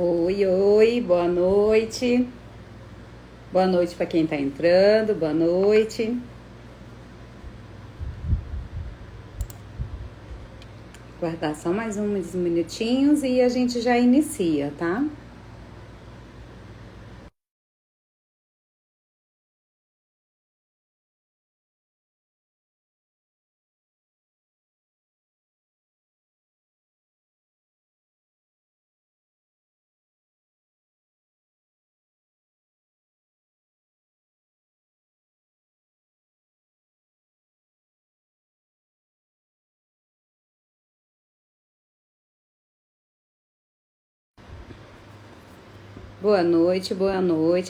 Oi, oi, boa noite. Boa noite para quem está entrando, boa noite. Guardar só mais uns minutinhos e a gente já inicia, tá? Boa noite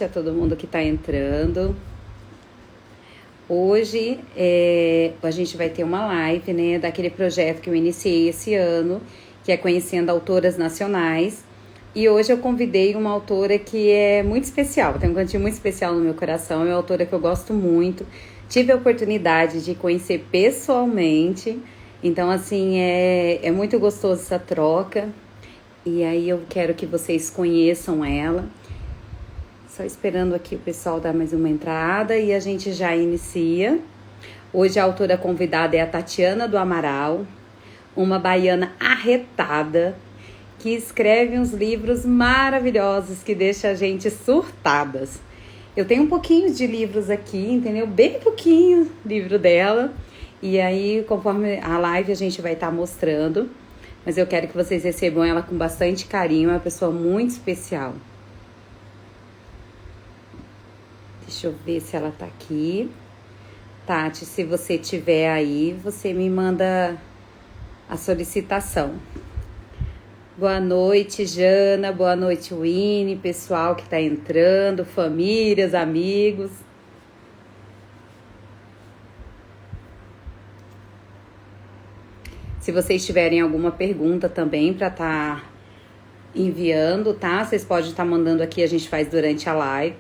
a todo mundo que está entrando. Hoje a gente vai ter uma live, né, daquele projeto que eu iniciei esse ano, que é Conhecendo Autoras Nacionais. E hoje eu convidei uma autora que é muito especial, tem um cantinho muito especial no meu coração, é uma autora que eu gosto muito. Tive a oportunidade de conhecer pessoalmente, então assim, é muito gostoso essa troca. E aí eu quero que vocês conheçam ela. Só esperando aqui o pessoal dar mais uma entrada e a gente já inicia. Hoje a autora convidada é a Tatiana do Amaral, uma baiana arretada, que escreve uns livros maravilhosos que deixam a gente surtadas. Eu tenho um pouquinho de livros aqui, entendeu? Bem pouquinho livro dela. E aí, conforme a live, a gente vai estar mostrando. Mas eu quero que vocês recebam ela com bastante carinho, é uma pessoa muito especial. Deixa eu ver se ela tá aqui. Tati, se você tiver aí, você me manda a solicitação. Boa noite, Jana. Boa noite, Winnie, pessoal que tá entrando, famílias, amigos. Se vocês tiverem alguma pergunta também para estar enviando, tá? Vocês podem estar mandando aqui, a gente faz durante a live.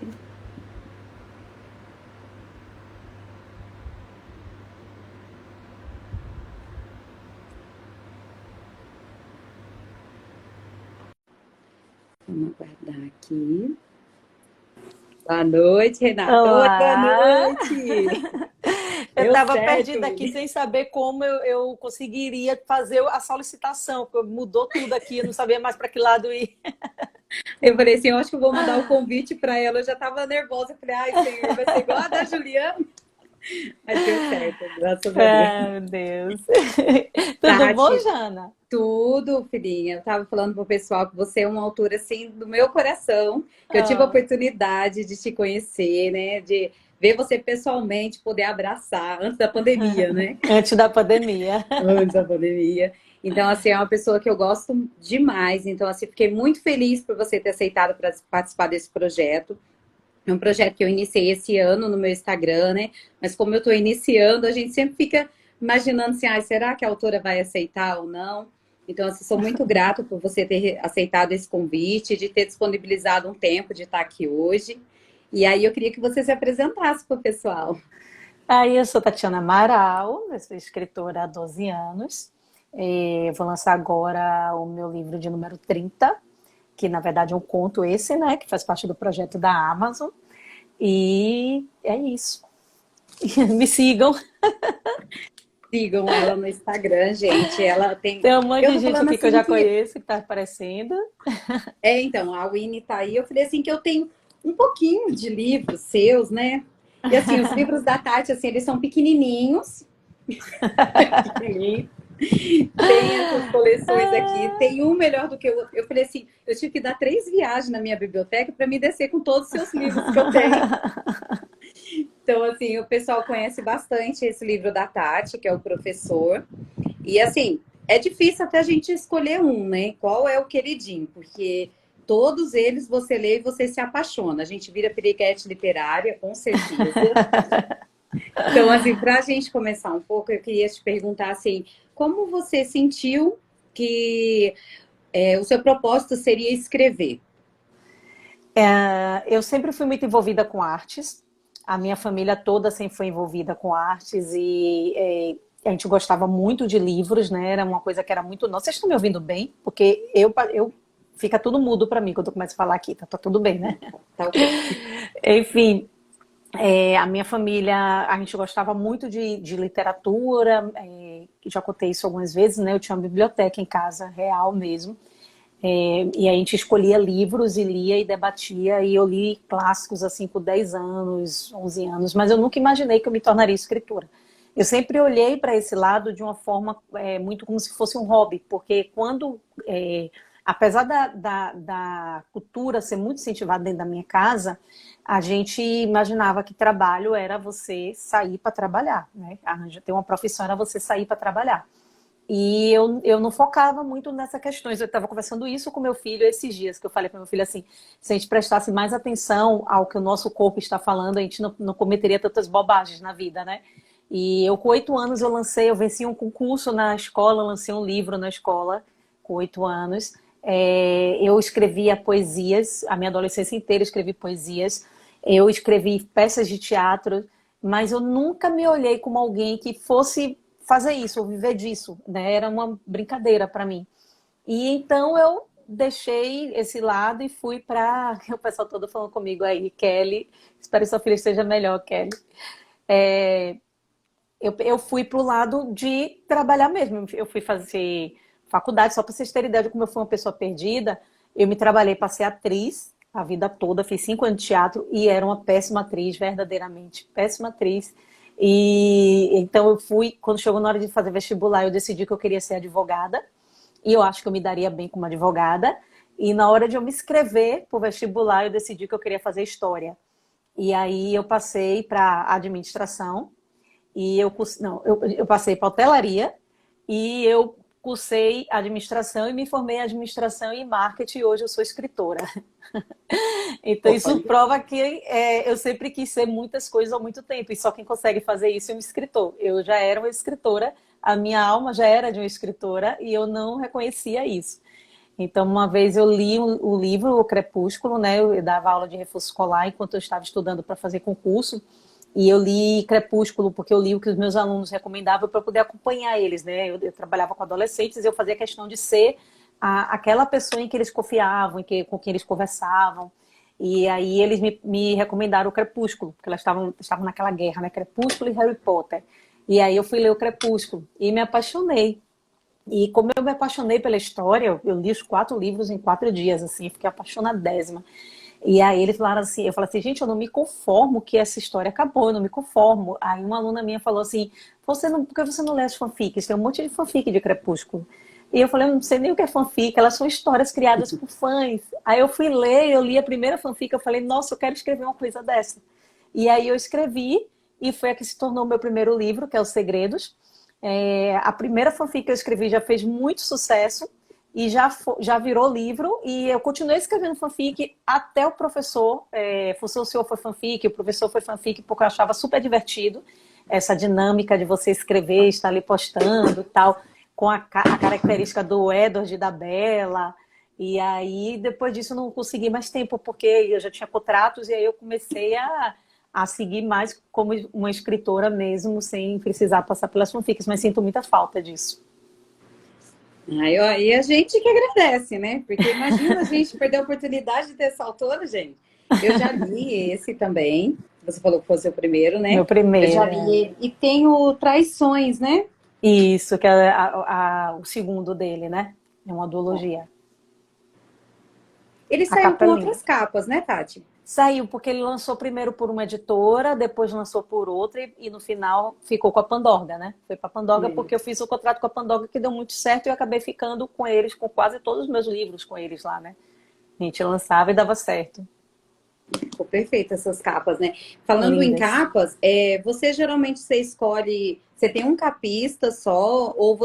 Vamos aguardar aqui. Boa noite, Renata. Oi, boa Olá! noite. Eu Deu estava certo, perdida aqui Winnie. sem saber como eu conseguiria fazer a solicitação, porque mudou tudo aqui, eu não sabia mais para que lado ir. Eu falei assim, eu acho que eu vou mandar o convite para ela. Eu já estava nervosa. Eu falei, ai, senhor, vai ser igual a da Juliana. Mas deu certo, graças a Deus. Ai, meu Deus. Tudo bom, Tati, Jana? tudo, filhinha. Eu tava falando pro pessoal que você é uma autora, assim, do meu coração, que eu tive a Ah, oportunidade de te conhecer, né? De ver você pessoalmente, poder abraçar, antes da pandemia, né? antes da pandemia. Antes da pandemia. Então, assim, é uma pessoa que eu gosto demais. Então, assim, fiquei muito feliz por você ter aceitado para participar desse projeto. É um projeto que eu iniciei esse ano no meu Instagram, né? Mas como eu estou iniciando, a gente sempre fica imaginando assim, ah, será que a autora vai aceitar ou não? Então, assim, sou muito grata por você ter aceitado esse convite, de ter disponibilizado um tempo de estar aqui hoje. E aí eu queria que você se apresentasse para o pessoal. Aí eu sou Tatiana Amaral, eu sou escritora há 12 anos. Vou lançar agora o meu livro de número 30, que na verdade é um conto esse, né, que faz parte do projeto da Amazon. E é isso. Me sigam. Sigam ela no Instagram, gente. Ela tem. Tem um monte Eu de tô gente falando aqui que eu assim já que. conheço, que tá aparecendo. Então, a Winnie tá aí. Eu falei assim que eu tenho um pouquinho de livros seus, né? E assim, os livros da Tati, assim, eles são pequenininhos, pequenininhos. Tem essas coleções aqui. Tem um melhor do que o outro. Eu falei assim, eu tive que dar 3 viagens na minha biblioteca para me descer com todos os seus livros que eu tenho. Então, assim, o pessoal conhece bastante esse livro da Tati, que é o Professor. E assim, é difícil até a gente escolher um, né? Qual é o queridinho? Porque todos eles você lê e você se apaixona. A gente vira periquete literária, com certeza. Então, assim, para a gente começar um pouco, eu queria te perguntar assim, como você sentiu que o seu propósito seria escrever? Eu sempre fui muito envolvida com artes. A minha família toda sempre foi envolvida com artes a gente gostava muito de livros, né? Era uma coisa que era muito nossa. Vocês estão me ouvindo bem? Porque eu fica tudo mudo para mim quando eu começo a falar aqui, tá tudo bem, né? Tá ok. Enfim, a minha família, a gente gostava muito de literatura, já contei isso algumas vezes, né? Eu tinha uma biblioteca em casa, real mesmo. E a gente escolhia livros e lia e debatia, e eu li clássicos assim por 10 anos, 11 anos, mas eu nunca imaginei que eu me tornaria escritora. Eu sempre olhei para esse lado de uma forma muito como se fosse um hobby, porque apesar da cultura ser muito incentivada dentro da minha casa, a gente imaginava que trabalho era você sair para trabalhar, né? Ter uma profissão era você sair para trabalhar. E eu não focava muito nessas questões. Eu estava conversando isso com meu filho esses dias, que eu falei para meu filho assim, se a gente prestasse mais atenção ao que o nosso corpo está falando, a gente não cometeria tantas bobagens na vida, né? E eu, com 8 anos, eu venci um concurso na escola, lancei um livro na escola, com 8 anos. Eu escrevia poesias, a minha adolescência inteira escrevi poesias. Eu escrevi peças de teatro, mas eu nunca me olhei como alguém que fosse fazer isso, ou viver disso, né? Era uma brincadeira para mim. E então eu deixei esse lado e fui para o pessoal todo falando comigo aí, Kelly, espero que sua filha esteja melhor, Kelly. É, eu fui para o lado de trabalhar mesmo. Eu fui fazer faculdade, só para vocês terem ideia de como eu fui uma pessoa perdida. Eu me trabalhei para ser atriz a vida toda, fiz 5 anos de teatro e era uma péssima atriz, verdadeiramente péssima atriz. E então eu fui, quando chegou na hora de fazer vestibular, eu decidi que eu queria ser advogada, e eu acho que eu me daria bem como advogada. E na hora de eu me inscrever para o vestibular, eu decidi que eu queria fazer história. E aí eu passei para administração, e eu passei para hotelaria, e eu cursei administração e me formei em administração e marketing, e hoje eu sou escritora. Então, isso prova que eu sempre quis ser muitas coisas há muito tempo, e só quem consegue fazer isso é um escritor. Eu já era uma escritora, a minha alma já era de uma escritora, e eu não reconhecia isso. Então, uma vez eu li o livro O Crepúsculo, né? Eu dava aula de reforço escolar enquanto eu estava estudando para fazer concurso, e eu li Crepúsculo porque eu li o que os meus alunos recomendavam para poder acompanhar eles, né? Eu trabalhava com adolescentes e eu fazia questão de ser aquela pessoa em que eles confiavam, com quem eles conversavam. E aí eles me recomendaram o Crepúsculo, porque elas estavam naquela guerra, né? Crepúsculo e Harry Potter. E aí eu fui ler o Crepúsculo e me apaixonei. E como eu me apaixonei pela história, eu li os 4 livros em 4 dias, assim, fiquei apaixonadésima. E aí eles falaram assim, eu falei assim, gente, eu não me conformo que essa história acabou, eu não me conformo. Aí uma aluna minha falou assim, por que você não lê as fanfics? Tem um monte de fanfic de Crepúsculo. E eu falei, eu não sei nem o que é fanfic, elas são histórias criadas por fãs. Aí eu fui ler, eu li a primeira fanfic, eu falei, nossa, eu quero escrever uma coisa dessa. E aí eu escrevi, e foi a que se tornou o meu primeiro livro, que é Os Segredos. A primeira fanfic que eu escrevi já fez muito sucesso, e já virou livro, e eu continuei escrevendo fanfic até o professor, o senhor foi fanfic, o professor foi fanfic, porque eu achava super divertido essa dinâmica de você escrever, estar ali postando e tal, com a característica do Edward e da Bella. E aí, depois disso, eu não consegui mais tempo, porque eu já tinha contratos, e aí eu comecei a seguir mais como uma escritora mesmo, sem precisar passar pelas fanfics, mas sinto muita falta disso. Aí a gente que agradece, né? Porque imagina a gente perder a oportunidade de ter essa autora, gente. Eu já li esse também. Você falou que fosse o primeiro, né? Meu primeiro. Eu já li ele. E tem o Traições, né? Isso, que é o segundo dele, né? É uma duologia. Ele A saiu capa com é outras linda. capas, né, Tati? Saiu porque ele lançou primeiro por uma editora, depois lançou por outra e no final ficou com a Pandorga, né? Foi para a Pandorga porque eu fiz o contrato com a Pandorga que deu muito certo e eu acabei ficando com eles, com quase todos os meus livros com eles lá, né? A gente lançava e dava certo. Ficou perfeita essas capas, né? Falando em Lindas. capas, você geralmente escolhe, você tem um capista só, ou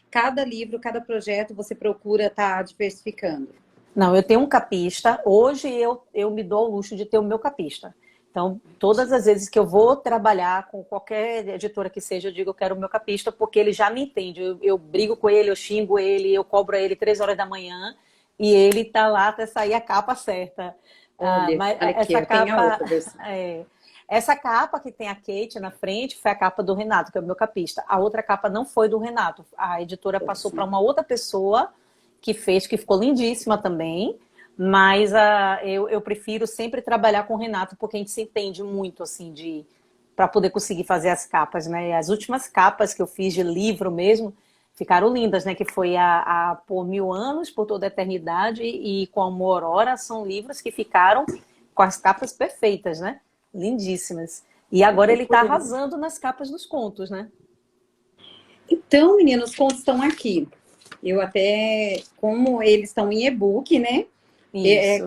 cada livro, cada projeto, você procura estar diversificando? Não, eu tenho um capista. Hoje eu me dou o luxo de ter o meu capista. Então, todas as vezes que eu vou trabalhar com qualquer editora que seja, eu digo eu quero o meu capista, porque ele já me entende. Eu brigo com ele, eu xingo ele, eu cobro ele 3 horas da manhã e ele tá lá até sair a capa certa. Mas Olha aqui, essa eu tenho a capa, outra versão. essa capa que tem a Kate na frente foi a capa do Renato, que é o meu capista. A outra capa não foi do Renato. A editora passou para uma outra pessoa que fez, que ficou lindíssima também. Mas eu prefiro sempre trabalhar com o Renato, porque a gente se entende muito, assim, para poder conseguir fazer as capas, né? E as últimas capas que eu fiz de livro mesmo ficaram lindas, né? Que foi a Por Mil Anos, Por Toda a Eternidade e Como Aurora, são livros que ficaram com as capas perfeitas, né? Lindíssimas. E agora ele está arrasando nas capas dos contos, né? Então, meninos, os contos estão aqui. Eu até, como eles estão em e-book, né? Isso.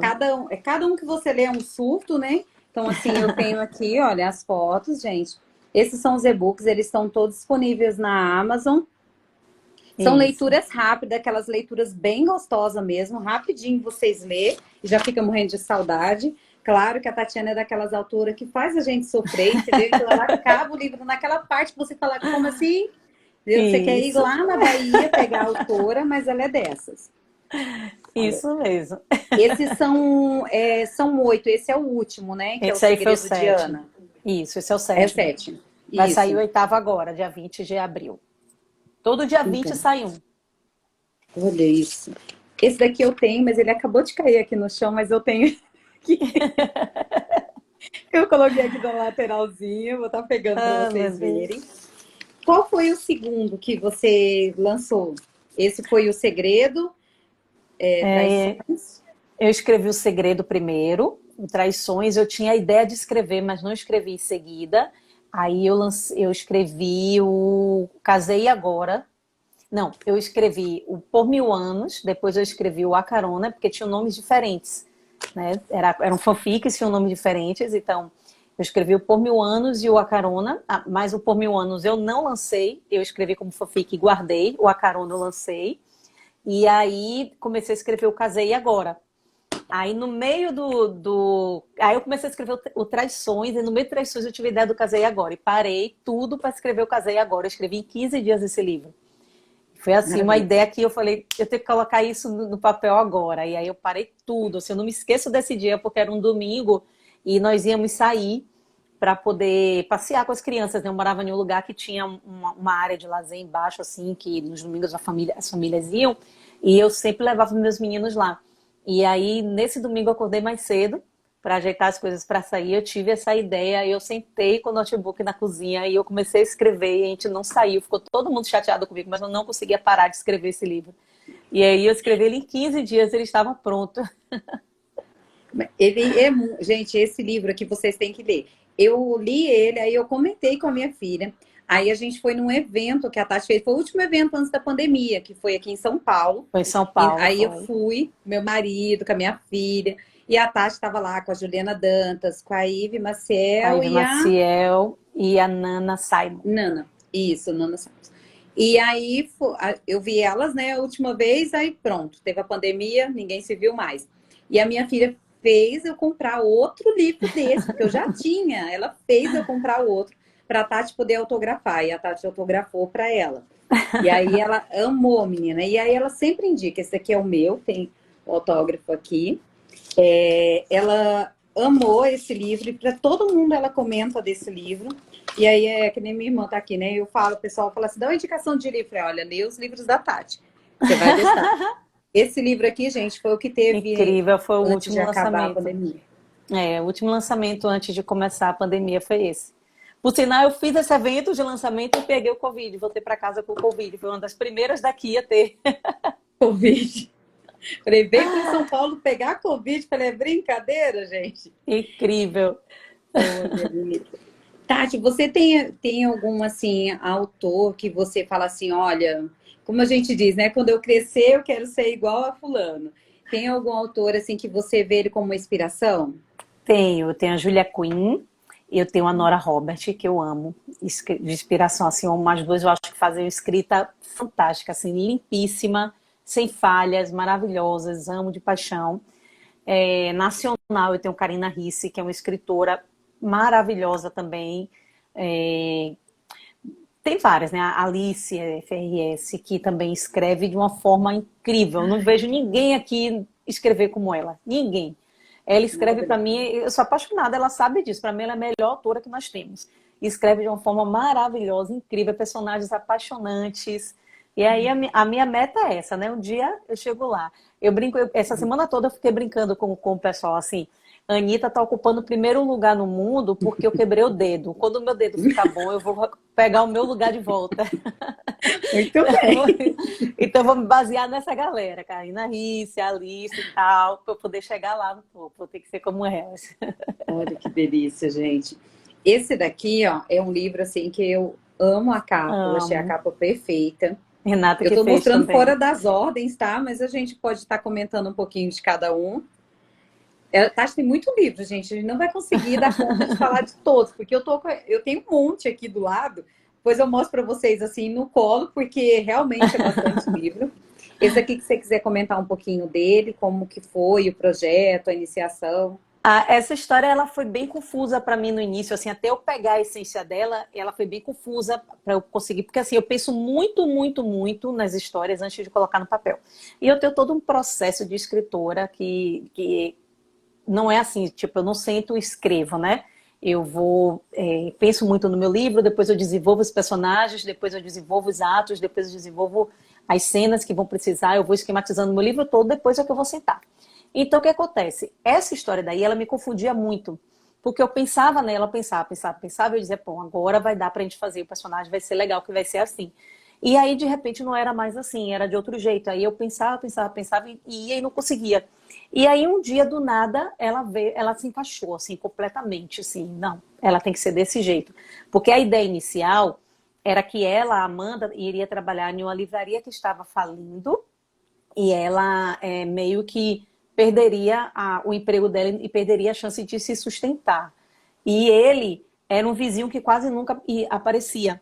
Cada um que você lê é um surto, né? Então, assim, eu tenho aqui, olha, as fotos, gente. Esses são os e-books, eles estão todos disponíveis na Amazon. São leituras rápidas, aquelas leituras bem gostosas mesmo, rapidinho vocês lê e já fica morrendo de saudade. Claro que a Tatiana é daquelas autoras que faz a gente sofrer, entendeu? Então ela acaba o livro naquela parte que você fala, como assim? Você quer ir lá na Bahia pegar a autora, mas ela é dessas. Isso mesmo. Esses são 8, esse é o último, né? Que Esse é o aí foi o Segredo de 7. Ana. Isso, esse é o É 7. 7. Vai Isso. sair o 8º agora, dia 20 de abril. Todo dia 20 Então, sai um. olha isso. Esse daqui eu tenho, mas ele acabou de cair aqui no chão, mas eu tenho aqui. Eu coloquei aqui na lateralzinha, vou estar pegando para vocês verem. Qual foi o segundo que você lançou? Esse foi o Segredo, Traições? Eu escrevi o Segredo primeiro, o Traições. Eu tinha a ideia de escrever, mas não escrevi em seguida. Aí eu escrevi o Casei Agora. Não, eu escrevi o Por Mil Anos, depois eu escrevi o A Carona, porque tinham nomes diferentes, né? Eram fanfics, tinham nomes diferentes, então eu escrevi o Por Mil Anos e o A Carona, mas o Por Mil Anos eu não lancei, eu escrevi como fanfic e guardei, o A Carona eu lancei, e aí comecei a escrever o Casei Agora. Aí no meio Aí eu comecei a escrever o Traições, e no meio do Traições eu tive a ideia do Casei Agora, e parei tudo para escrever o Casei Agora, eu escrevi em 15 dias esse livro. Foi assim, uma ideia que eu falei, eu tenho que colocar isso no papel agora. E aí eu parei tudo, assim, eu não me esqueço desse dia, porque era um domingo e nós íamos sair para poder passear com as crianças, né? Eu morava em um lugar que tinha uma área de lazer embaixo, assim, que nos domingos as famílias iam, e eu sempre levava meus meninos lá. E aí, nesse domingo, eu acordei mais cedo para ajeitar as coisas para sair. Eu tive essa ideia, eu sentei com o notebook na cozinha e eu comecei a escrever, e a gente não saiu, ficou todo mundo chateado comigo, mas eu não conseguia parar de escrever esse livro. E aí eu escrevi ele em 15 dias, ele estava pronto. Gente, esse livro aqui vocês têm que ler. Eu li ele, aí eu comentei com a minha filha. Aí a gente foi num evento que a Tati fez, foi o último evento antes da pandemia, que foi aqui em São Paulo. Foi em São E Paulo. aí foi. eu fui, meu marido, com a minha filha, e a Tati estava lá com a Juliana Dantas, com a Ive Maciel A Ivy Maciel e a Nana Simon. Nana. Isso, Nana Simons. E aí eu vi elas, né, a última vez, aí pronto, teve a pandemia, ninguém se viu mais. E a minha filha fez eu comprar outro livro desse, porque eu já tinha. Ela fez eu comprar outro para a Tati poder autografar. E a Tati autografou para ela. E aí ela amou, menina. E aí ela sempre indica: esse aqui é o meu, tem o autógrafo aqui. Ela amou esse livro e para todo mundo ela comenta desse livro. E aí é que nem minha irmã tá aqui, né? Eu falo, o pessoal fala assim: dá uma indicação de livro. Eu falei, olha, lê os livros da Tati. Você vai gostar. Esse livro aqui, gente, foi o que teve. Incrível, foi o antes último de acabar lançamento. a pandemia. O último lançamento antes de começar a pandemia foi esse. Por sinal, eu fiz esse evento de lançamento e peguei o Covid, voltei para casa com o Covid. Foi uma das primeiras daqui a ter. Covid. Falei, vem para São Paulo pegar Covid. Falei, é brincadeira, gente? Incrível. Olha, Tati, você tem algum, assim, autor que você fala assim, olha, como a gente diz, né? Quando eu crescer, eu quero ser igual a fulano. Tem algum autor, assim, que você vê ele como uma inspiração? Eu tenho a Julia Quinn e eu tenho a Nora Robert, que eu amo. De inspiração, assim, umas duas eu acho que fazem uma escrita fantástica, assim, limpíssima, sem falhas, maravilhosas, amo de paixão. Nacional, eu tenho Carina Ricci, que é uma escritora maravilhosa também. Tem várias, né? A Alice FRS, que também escreve de uma forma incrível. Eu não vejo ninguém aqui escrever como ela. Ninguém. Ela escreve para mim, eu sou apaixonada, ela sabe disso. Para mim, ela é a melhor autora que nós temos. E escreve de uma forma maravilhosa, incrível, personagens apaixonantes, E aí a minha meta é essa, né? Um dia eu chego lá. Eu brinco, essa semana toda eu fiquei brincando com o pessoal assim. A Anitta tá ocupando o primeiro lugar no mundo porque eu quebrei o dedo. Quando o meu dedo ficar bom, eu vou pegar o meu lugar de volta. Muito bem. Então eu vou me basear nessa galera, Karina Risse, Alice e tal, para eu poder chegar lá no topo. Vou ter que ser como elas. Olha que delícia, gente. Esse daqui, ó, é um livro assim que eu amo a capa, eu achei a Amo. capa perfeita. Renata Eu que tô fez mostrando também. fora das ordens, tá? Mas a gente pode estar comentando um pouquinho de cada um. É, tá, tem muito livro, gente. A gente não vai conseguir dar conta de falar de todos, porque eu tenho um monte aqui do lado. Depois eu mostro para vocês assim no colo, porque realmente é bastante livro. Esse aqui que você quiser comentar um pouquinho dele, como que foi o projeto, a iniciação. Essa história ela foi bem confusa para mim no início, assim, até eu pegar a essência dela, ela foi bem confusa para eu conseguir, porque assim, eu penso muito, muito, muito nas histórias antes de colocar no papel. E eu tenho todo um processo de escritora que não é assim, tipo, eu não sento e escrevo, né? Eu vou, penso muito no meu livro, depois eu desenvolvo os personagens, depois eu desenvolvo os atos, depois eu desenvolvo as cenas que vão precisar, eu vou esquematizando o meu livro todo, depois é que eu vou sentar. Então, o que acontece? Essa história daí, ela me confundia muito, porque eu pensava nela, pensava, e eu dizia, bom, agora vai dar pra gente fazer, o personagem vai ser legal, que vai ser assim. E aí, de repente, não era mais assim, era de outro jeito. Aí eu pensava e ia e não conseguia. E aí, um dia, do nada, ela veio, ela se encaixou, assim, completamente, assim, não, ela tem que ser desse jeito. Porque a ideia inicial era que ela, a Amanda, iria trabalhar em uma livraria que estava falindo, e ela meio que perderia o emprego dela e perderia a chance de se sustentar. E ele era um vizinho que quase nunca aparecia.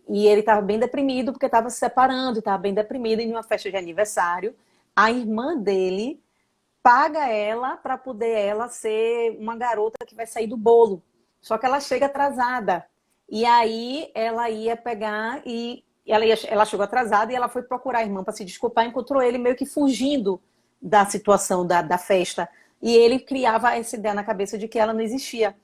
E ele estava bem deprimido porque estava se separando, estava bem deprimido em uma festa de aniversário. A irmã dele paga ela para poder ela ser uma garota que vai sair do bolo. Só que ela chega atrasada. E aí ela ia pegar e ela chegou atrasada e ela foi procurar a irmã para se desculpar, encontrou ele meio que fugindo da situação da festa. E ele criava essa ideia na cabeça de que ela não existia.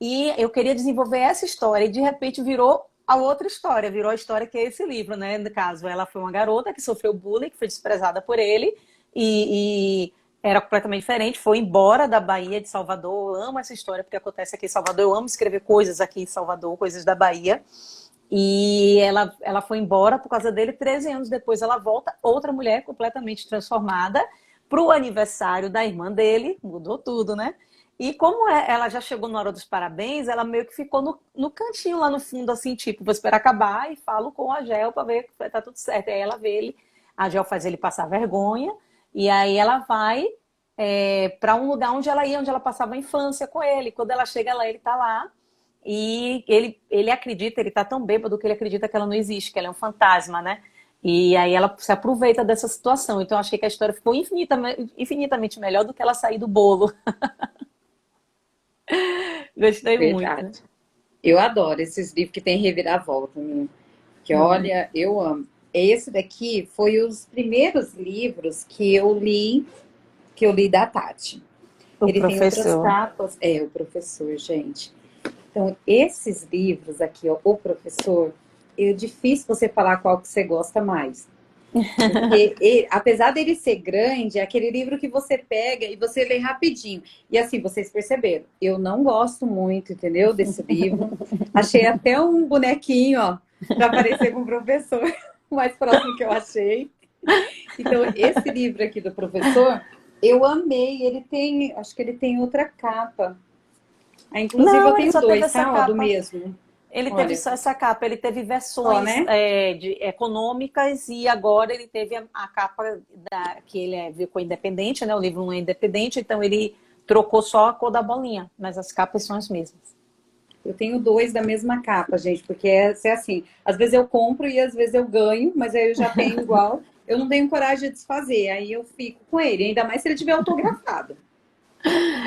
E eu queria desenvolver essa história e de repente virou a outra história, virou a história que é esse livro, né? No caso, ela foi uma garota que sofreu bullying, que foi desprezada por ele e era completamente diferente, foi embora da Bahia de Salvador. Eu amo essa história porque acontece aqui em Salvador, eu amo escrever coisas aqui em Salvador, coisas da Bahia. E ela foi embora por causa dele, 13 anos depois ela volta, outra mulher completamente transformada, para o aniversário da irmã dele, mudou tudo, né? E como ela já chegou na hora dos parabéns, ela meio que ficou no cantinho lá no fundo, assim, tipo, vou esperar acabar e falo com a Gel para ver que tá tudo certo. E aí ela vê ele, a Gel faz ele passar vergonha, e aí ela vai para um lugar onde ela ia, onde ela passava a infância com ele. Quando ela chega lá, ele tá lá, e ele acredita, ele tá tão bêbado que ele acredita que ela não existe, que ela é um fantasma, né? E aí ela se aproveita dessa situação. Então eu achei que a história ficou infinitamente melhor do que ela sair do bolo. Gostei muito. Verdade. Eu adoro esses livros que tem reviravolta, né? Que Hum. olha, eu amo. Esse daqui foi os primeiros livros que eu li da Tati. O Ele tem outras professor. capas. É, o professor, gente. Então, esses livros aqui, ó, o professor, é difícil você falar qual que você gosta mais. Porque, apesar dele ser grande, é aquele livro que você pega e você lê rapidinho. E assim, vocês perceberam, eu não gosto muito, entendeu, desse livro. Achei até um bonequinho, ó, para aparecer com o professor, o mais próximo que eu achei. Então, esse livro aqui do professor, eu amei. Ele tem, acho que ele tem outra capa. Ah, inclusive, eu Não, ele tenho só teve dois, essa tá? Ó, do capa. mesmo. Ele teve Olha, só essa capa. Ele teve só, versões né? econômicas e agora ele teve a capa que ele ficou independente, né? O livro não é independente, então ele trocou só a cor da bolinha, mas as capas são as mesmas. Eu tenho dois da mesma capa, gente, porque é assim, às vezes eu compro e às vezes eu ganho, mas aí eu já tenho igual. Eu não tenho coragem de desfazer, aí eu fico com ele, ainda mais se ele tiver autografado.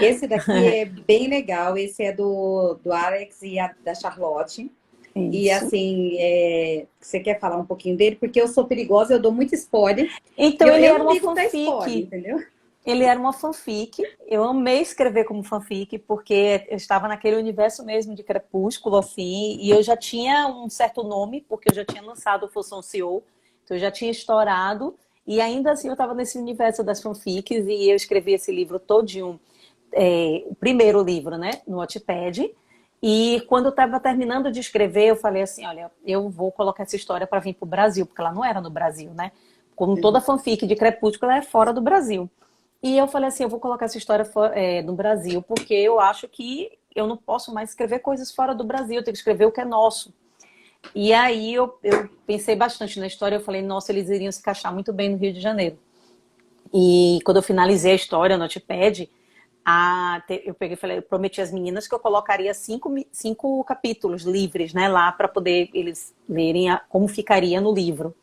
Esse daqui é bem legal, esse é do Alex e da Charlotte. E Isso. assim, você quer falar um pouquinho dele? Porque eu sou perigosa, eu dou muito spoiler. E Então eu, ele eu era não uma ligo pra spoiler, fanfic. entendeu? Ele era uma fanfic. Eu amei escrever como fanfic, porque eu estava naquele universo mesmo de Crepúsculo, assim, e eu já tinha um certo nome, porque eu já tinha lançado o Função CEO. Então Então, eu já tinha estourado e ainda assim eu estava nesse universo das fanfics e eu escrevi esse livro todinho, o primeiro livro, né, no Wattpad. E quando eu estava terminando de escrever, eu falei assim, olha, eu vou colocar essa história para vir para o Brasil, porque ela não era no Brasil, né? Como toda fanfic de Crepúsculo, ela é fora do Brasil. E eu falei assim, eu vou colocar essa história no Brasil, porque eu acho que eu não posso mais escrever coisas fora do Brasil, eu tenho que escrever o que é nosso. E aí eu pensei bastante na história, eu falei, nossa, eles iriam se encaixar muito bem no Rio de Janeiro. E quando eu finalizei a história no Notepad, eu peguei e falei, eu prometi às meninas que eu colocaria 5 capítulos livres, né, lá para poder eles verem como ficaria no livro.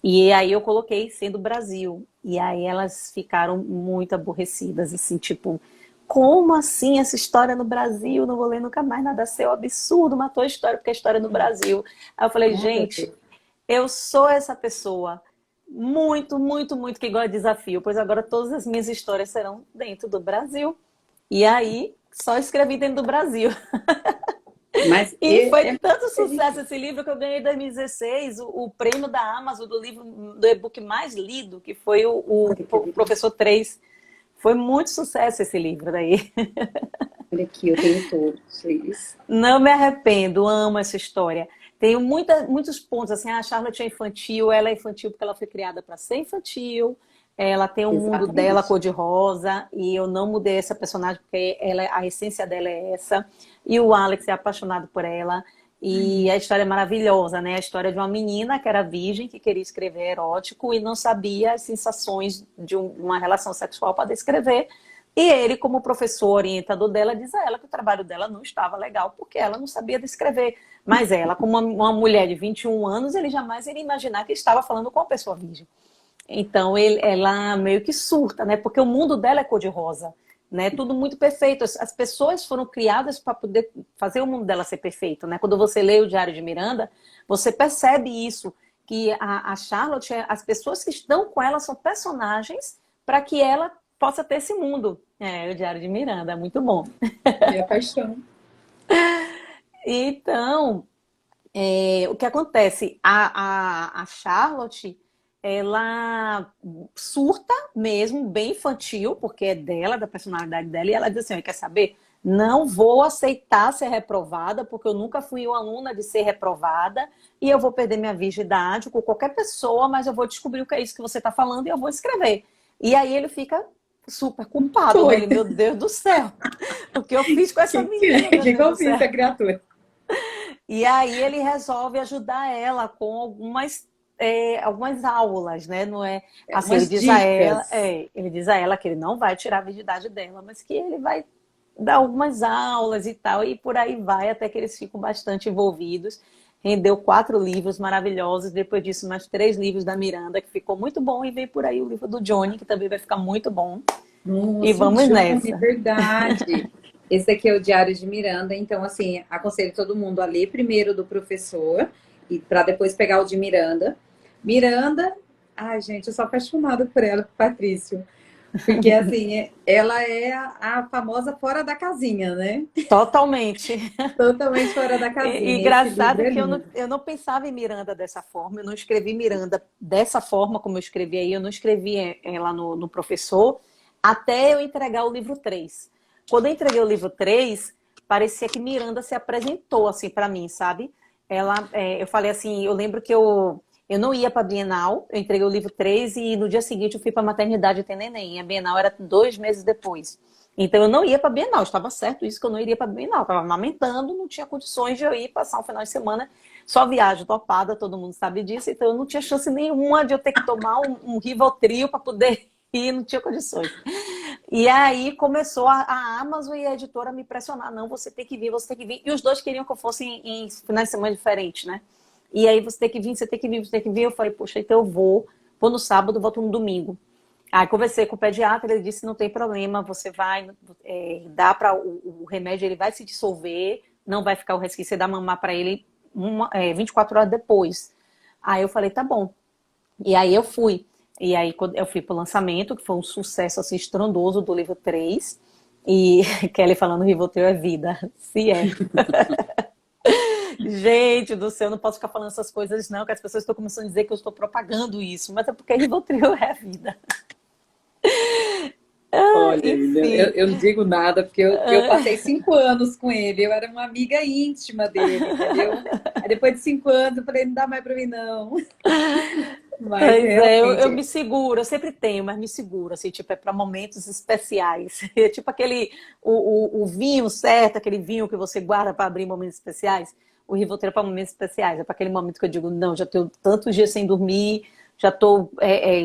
E aí eu coloquei sendo Brasil. E aí elas ficaram muito aborrecidas, assim, tipo, como assim essa história no Brasil? Não vou ler nunca mais nada seu, absurdo, matou a história porque a história é no Brasil. Aí eu falei, gente, eu sou essa pessoa muito, muito, muito que gosta de desafio, pois agora todas as minhas histórias serão dentro do Brasil. E aí, só escrevi dentro do Brasil. Mas E foi tanto sucesso esse livro que eu ganhei em 2016 o prêmio da Amazon do livro do e-book mais lido, que foi o Professor 3. Foi muito sucesso esse livro daí. Olha aqui, eu tenho todos. Não me arrependo, amo essa história. Tenho muitos pontos, assim, a Charlotte é infantil, ela é infantil porque ela foi criada para ser infantil, ela tem um mundo dela cor-de-rosa, e eu não mudei essa personagem porque a essência dela é essa. E o Alex é apaixonado por ela, e a história é maravilhosa, né? A história de uma menina que era virgem, que queria escrever erótico e não sabia as sensações de uma relação sexual para descrever. E ele, como professor orientador dela, diz a ela que o trabalho dela não estava legal, porque ela não sabia descrever. Mas ela, como uma mulher de 21 anos, ele jamais iria imaginar que estava falando com uma pessoa virgem. Então, ela meio que surta, né? Porque o mundo dela é cor-de-rosa, né? Tudo muito perfeito. As pessoas foram criadas para poder fazer o mundo dela ser perfeito, né? Quando você lê o Diário de Miranda, você percebe isso, que a Charlotte, as pessoas que estão com ela são personagens para que ela possa ter esse mundo. O Diário de Miranda, é muito bom. Minha paixão. Então, o que acontece? A Charlotte, ela surta mesmo, bem infantil, porque é dela, da personalidade dela, e ela diz assim, quer saber? Não vou aceitar ser reprovada, porque eu nunca fui uma aluna de ser reprovada, e eu vou perder minha virgindade com qualquer pessoa, mas eu vou descobrir o que é isso que você está falando e eu vou escrever. E aí ele fica super culpado, né? Ele, meu Deus do céu, o que eu fiz com essa menina? O que eu fiz com a criatura? E aí ele resolve ajudar ela com algumas aulas, né? Não é assim, ele diz a ela que ele não vai tirar a virgindade dela, mas que ele vai dar algumas aulas e tal, e por aí vai, até que eles ficam bastante envolvidos. Rendeu 4 livros maravilhosos, depois disso mais 3 livros da Miranda, que ficou muito bom, e vem por aí o livro do Johnny, que também vai ficar muito bom. Nossa, e vamos nessa. É verdade. Esse aqui é o Diário de Miranda, então, assim, aconselho todo mundo a ler primeiro do professor, e para depois pegar o de Miranda. Miranda, ai, gente, eu sou apaixonada por ela, por Patrício. Porque, assim, ela é a famosa fora da casinha, né? Totalmente. Totalmente fora da casinha. E engraçado que eu não pensava em Miranda dessa forma, eu não escrevi Miranda dessa forma como eu escrevi aí, eu não escrevi ela no professor, até eu entregar o livro 3. Quando eu entreguei o livro 3, parecia que Miranda se apresentou assim para mim, sabe? Eu falei assim, eu lembro que eu não ia para a Bienal, eu entreguei o livro 3 e no dia seguinte eu fui para a maternidade ter neném. A Bienal era 2 meses depois. Então eu não ia para a Bienal, estava certo isso que eu não iria para a Bienal. Estava amamentando, não tinha condições de eu ir passar um final de semana, só viagem topada, todo mundo sabe disso. Então eu não tinha chance nenhuma de eu ter que tomar um Rivotril para poder ir, não tinha condições. E aí começou a Amazon e a editora me pressionar, não, você tem que vir, você tem que vir. E os dois queriam que eu fosse em finais de semana diferentes, né? E aí você tem que vir, você tem que vir, você tem que vir. Eu falei, poxa, então eu vou no sábado, volto no domingo. Aí conversei com o pediatra, ele disse, não tem problema, você vai, dá para o remédio, ele vai se dissolver, não vai ficar o resquício, você dá mamar para ele 24 horas depois. Aí eu falei, tá bom. E aí eu fui. E aí eu fui pro lançamento, que foi um sucesso assim, estrondoso do livro 3. E Kelly falando, Rivotril é vida. Se é. Gente do céu, eu não posso ficar falando essas coisas, não, que as pessoas estão começando a dizer que eu estou propagando isso, mas é porque Rivotril é a vida. Olha, eu, Enfim. eu não digo nada, porque eu passei 5 anos com ele, eu era uma amiga íntima dele, entendeu? Aí depois de 5 anos eu falei, não dá mais pra mim, não. Mas Pois é, eu realmente, me seguro, eu sempre tenho, mas me seguro, assim, tipo, é para momentos especiais. É tipo aquele, o vinho certo, aquele vinho que você guarda para abrir momentos especiais. O Rivotril é para momentos especiais, é para aquele momento que eu digo, não, já tenho tantos dias sem dormir, já estou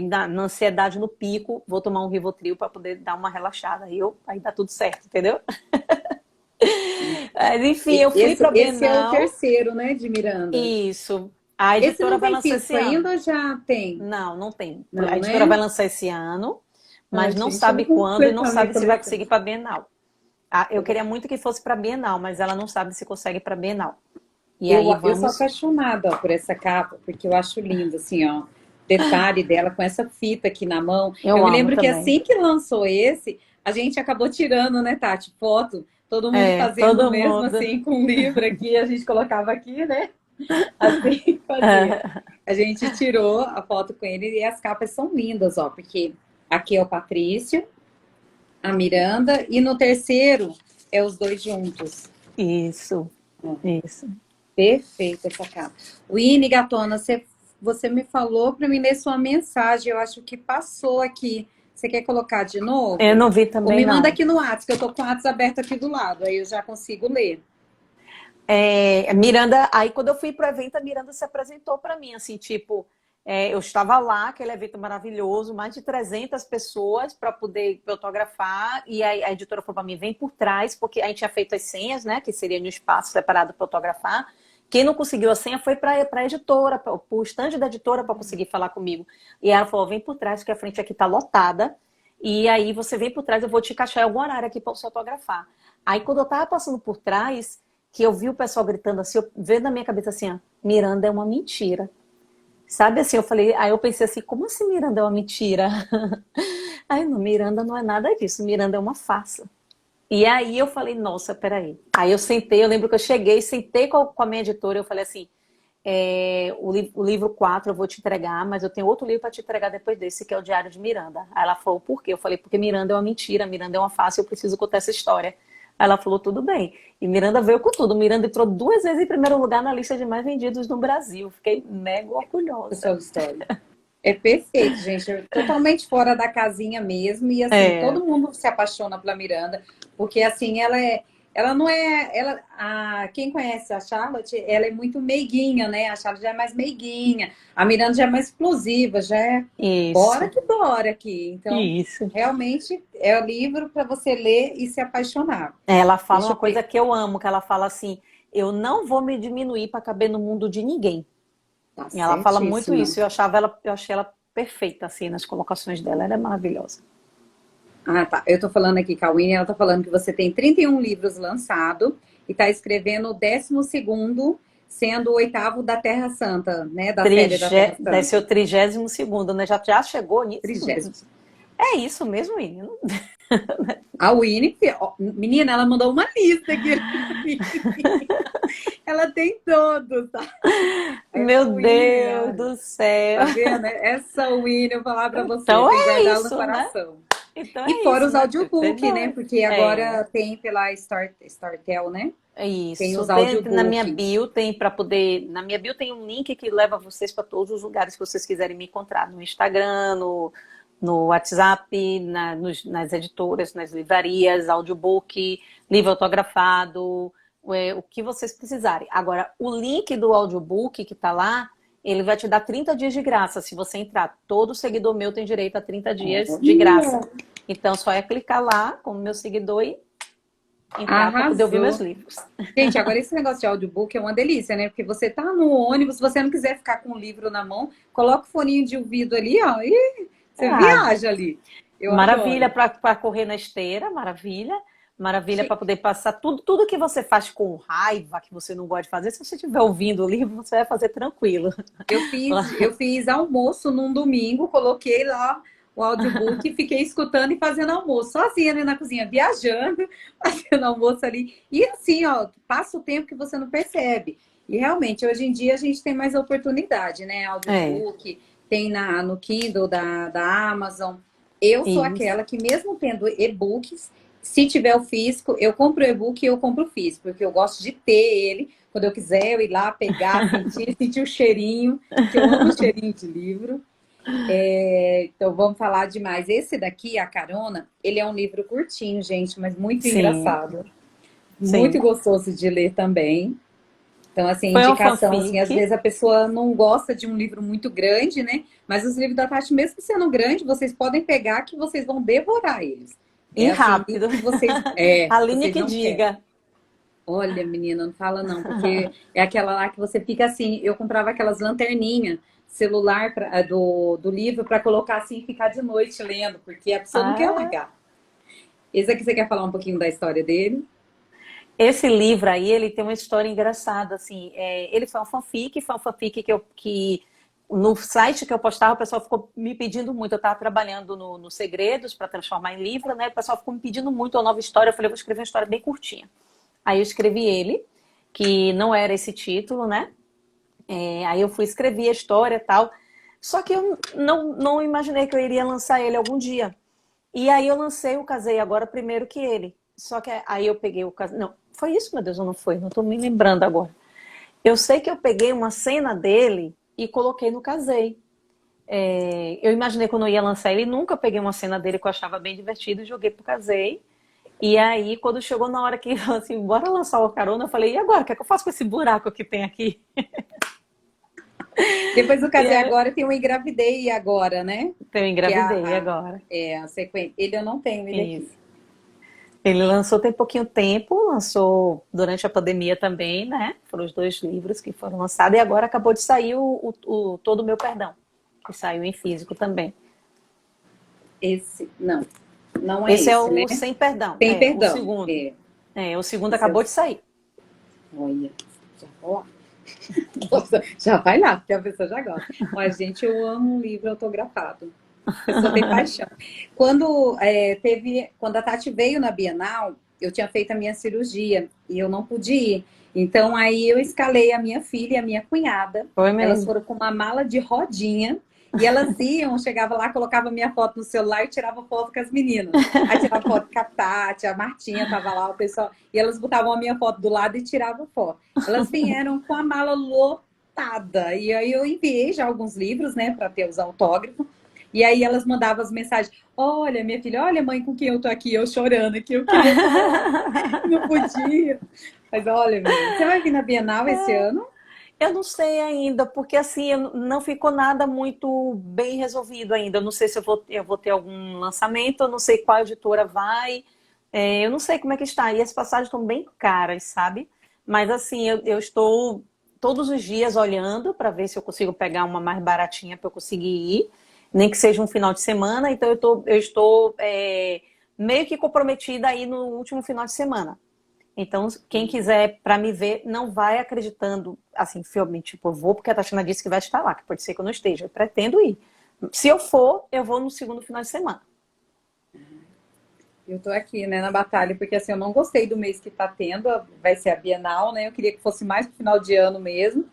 na ansiedade no pico, vou tomar um Rivotril para poder dar uma relaxada. Aí dá tudo certo, entendeu? Mas, enfim, eu fui esse, para a esse é o Bienal, terceiro, né, de Miranda. isso. A Esse editora não vai tem lançar esse físico ainda ano. ou já tem? Não, não tem. A Não, editora né? vai lançar esse ano, Ai, mas não gente, eu sabe não quando e não completar minha sabe se vai coleção. conseguir para a Bienal. Eu queria muito que fosse para a Bienal, mas ela não sabe se consegue para a Bienal. E aí Eu sou vamos. apaixonada, ó, por essa capa, porque eu acho lindo, assim, ó. Detalhe dela com essa fita aqui na mão. Eu Eu me amo lembro que também. assim que lançou esse, a gente acabou tirando, né, Tati, foto, todo mundo É, fazendo todo mesmo mundo. assim, com um livro aqui, a gente colocava aqui, né? Assim que fazia. É, A gente tirou a foto com ele e as capas são lindas, ó, porque aqui é o Patrício, a Miranda, e no terceiro é os dois juntos. isso, isso. Perfeita essa capa. Winnie Gatona, você me falou para me ler sua mensagem. Eu acho que passou aqui. Você quer colocar de Eu novo? não vi Ou também, me manda não. aqui no WhatsApp, que eu tô com o WhatsApp aberto aqui do lado. Aí eu já consigo ler. Miranda, aí quando eu fui pro evento, a Miranda se apresentou para mim, assim, tipo, eu estava lá, aquele evento maravilhoso, mais de 300 pessoas para poder autografar, e a editora falou para mim, vem por trás, porque a gente tinha feito as senhas, né, que seria no espaço separado para autografar. Quem não conseguiu a senha foi para a editora, para o stand da editora para conseguir falar comigo. E ela falou, vem por trás, que a frente aqui tá lotada, e aí você vem por trás, eu vou te encaixar em algum horário aqui para você autografar. Aí quando eu tava passando por trás, que eu vi o pessoal gritando assim, eu veio na minha cabeça assim, ó, Miranda é uma mentira. Sabe assim, eu falei, aí eu pensei assim, como assim Miranda é uma mentira? Aí não, Miranda não é nada disso, Miranda é uma farsa. E aí eu falei, nossa, peraí. Aí eu sentei, eu lembro que eu cheguei, sentei com a minha editora, eu falei assim, o livro 4 eu vou te entregar, mas eu tenho outro livro para te entregar depois desse, que é o Diário de Miranda. Aí ela falou, por quê? Eu falei, porque Miranda é uma mentira, Miranda é uma farsa, eu preciso contar essa história. Aí ela falou, tudo bem. E Miranda veio com tudo. Miranda entrou 2 vezes em primeiro lugar na lista de mais vendidos no Brasil. Fiquei mega orgulhosa. Essa história. É perfeito, gente. Totalmente fora da casinha mesmo. E assim, É, todo mundo se apaixona pela Miranda, porque assim, ela não é, quem conhece a Charlotte, ela é muito meiguinha, né? A Charlotte já é mais meiguinha, a Miranda já é mais explosiva, já é bora isso, que bora aqui. Então, isso. realmente é o livro para você ler e se apaixonar. Ela fala Deixa uma eu ver. coisa que eu amo, que ela fala assim, eu não vou me diminuir para caber no mundo de ninguém. Tá E ela fala muito certíssima. isso. Eu achei ela perfeita assim nas colocações dela. Ela é maravilhosa. Ah, tá. Eu tô falando aqui com a Winnie, ela tá falando que você tem 31 livros lançados e tá escrevendo o 12º, sendo o oitavo da Terra Santa, né? Da série da Terra Deve ser Santa. o 32º, né? Já chegou nisso? 30º. É isso mesmo, menino. A Winnie, ó, menina, ela mandou uma lista aqui. Ela tem todos, tá? Meu Essa Winnie, Deus ai, do céu. tá vendo? Essa Winnie, eu vou falar pra você, Então tem que é guardá-la no isso, né? coração. Então E é fora isso, os né? audiobook, né? Porque É, agora tem pela Storytel, né? é Tem isso. os Na minha audiobook. bio tem para poder. Na minha bio tem um link que leva vocês para todos os lugares que vocês quiserem me encontrar. No Instagram, no WhatsApp, nas editoras, nas livrarias, audiobook, livro autografado, o que vocês precisarem. Agora, o link do audiobook que está lá, ele vai te dar 30 dias de graça. Se você entrar, todo seguidor meu tem direito a 30 dias de graça. Então, só é clicar lá como meu seguidor e entrar para poder ouvir meus Arrasou. livros. Gente, agora esse negócio de audiobook é uma delícia, né? Porque você tá no ônibus, se você não quiser ficar com o livro na mão, coloca o foninho de ouvido ali, ó, e você Ah, viaja ali. Eu maravilha adoro. para correr na esteira, maravilha. Maravilha para Che- poder passar tudo que você faz com raiva, que você não gosta de fazer, se você estiver ouvindo o livro, você vai fazer tranquilo. Eu fiz almoço num domingo, coloquei lá o audiobook e fiquei escutando e fazendo almoço, sozinha ali na cozinha, viajando, fazendo almoço ali. E assim, ó, passa o tempo que você não percebe. E realmente, hoje em dia a gente tem mais oportunidade, né? É, Audiobook, tem no Kindle da Amazon. Eu sou isso. aquela que, mesmo tendo e-books, se tiver o físico, eu compro o e-book e eu compro o físico, porque eu gosto de ter ele. Quando eu quiser, eu ir lá pegar, sentir o cheirinho, que eu amo o cheirinho de livro. Então, vamos falar demais. Esse daqui, A Carona, ele é um livro curtinho, gente, mas muito Sim, engraçado. Muito sim. gostoso de ler também. Então, assim, Foi uma indicação, assim, às fanfic. vezes a pessoa não gosta de um livro muito grande, né? Mas os livros da Tati, mesmo sendo grande, vocês podem pegar que vocês vão devorar eles. E É assim, livro rápido. que vocês, Aline vocês que não querem. diga. Olha, menina, não fala não, porque é aquela lá que você fica assim, eu comprava aquelas lanterninhas celular do livro para colocar assim e ficar de noite lendo, porque a pessoa não quer Ah, largar. Esse aqui você quer falar um pouquinho da história dele? esse livro aí, ele tem uma história engraçada, assim. Ele foi uma fanfic que no site que eu postava, o pessoal ficou me pedindo muito. Eu estava trabalhando no Segredos para transformar em livro, né? O pessoal ficou me pedindo muito uma nova história. Eu falei, eu vou escrever uma história bem curtinha. Aí eu escrevi ele, que não era esse título, né? Aí eu fui escrever a história e tal. Só que eu não imaginei que eu iria lançar ele algum dia. E aí eu lancei o Casei Agora primeiro que ele. Só que aí eu peguei o Casei... Não, foi isso, meu Deus, ou não foi? Não tô me lembrando agora. Eu sei que eu peguei uma cena dele e coloquei no Casei. Eu imaginei que eu não ia lançar ele, nunca peguei uma cena dele que eu achava bem divertido e joguei pro Casei. E aí, quando chegou na hora que assim, bora lançar o Carona, eu falei, e agora? O que é que eu faço com esse buraco que tem aqui? Depois do E Casei aí, Agora tem o Engravidei Agora, né? então, eu Que é engravidei agora. a sequência. Ele eu não tenho, ele aqui. Isso. Ele lançou tem pouquinho tempo, lançou durante a pandemia também, né? Foram os dois livros que foram lançados e agora acabou de sair o Todo o Meu Perdão, que saiu em físico também. Esse, não, não é Esse é esse, né? o Sem Perdão, Tem o perdão. segundo. O segundo Esse é acabou de sair. olha, já vou lá. Já vai lá, porque a pessoa já gosta. Mas, gente, eu amo um livro autografado. A pessoa tem paixão. Quando a Tati veio na Bienal, eu tinha feito a minha cirurgia e eu não pude ir. Então, aí eu escalei a minha filha e a minha cunhada. Foi Elas mesmo. foram com uma mala de rodinha e elas iam, chegava lá, colocava minha foto no celular e tirava foto com as meninas. Aí tirava foto com a Tati, a Martinha tava lá, o pessoal, e elas botavam a minha foto do lado e tiravam foto. Elas vieram com a mala lotada. E aí eu enviei já alguns livros, né, para ter os autógrafos. E aí elas mandavam as mensagens: olha, minha filha, olha, mãe, com quem eu tô aqui, eu chorando aqui, eu queria falar, não podia. Mas olha, menina, você vai vir na Bienal esse ano? Eu não sei ainda, porque assim, não ficou nada muito bem resolvido ainda. Eu não sei se eu vou ter algum lançamento, eu não sei qual editora vai, eu não sei como é que está. E as passagens estão bem caras, sabe? Mas assim, eu estou todos os dias olhando para ver se eu consigo pegar uma mais baratinha para eu conseguir ir, nem que seja um final de semana. Então eu estou meio que comprometida aí no último final de semana. Então, quem quiser para me ver, não vai acreditando, assim, fielmente, tipo, eu vou porque a Tatiana disse que vai estar lá, que pode ser que eu não esteja, eu pretendo ir. Se eu for, eu vou no segundo final de semana. Eu tô aqui, né, na batalha, porque assim, eu não gostei do mês que tá tendo, vai ser a Bienal, né? Eu queria que fosse mais pro final de ano mesmo,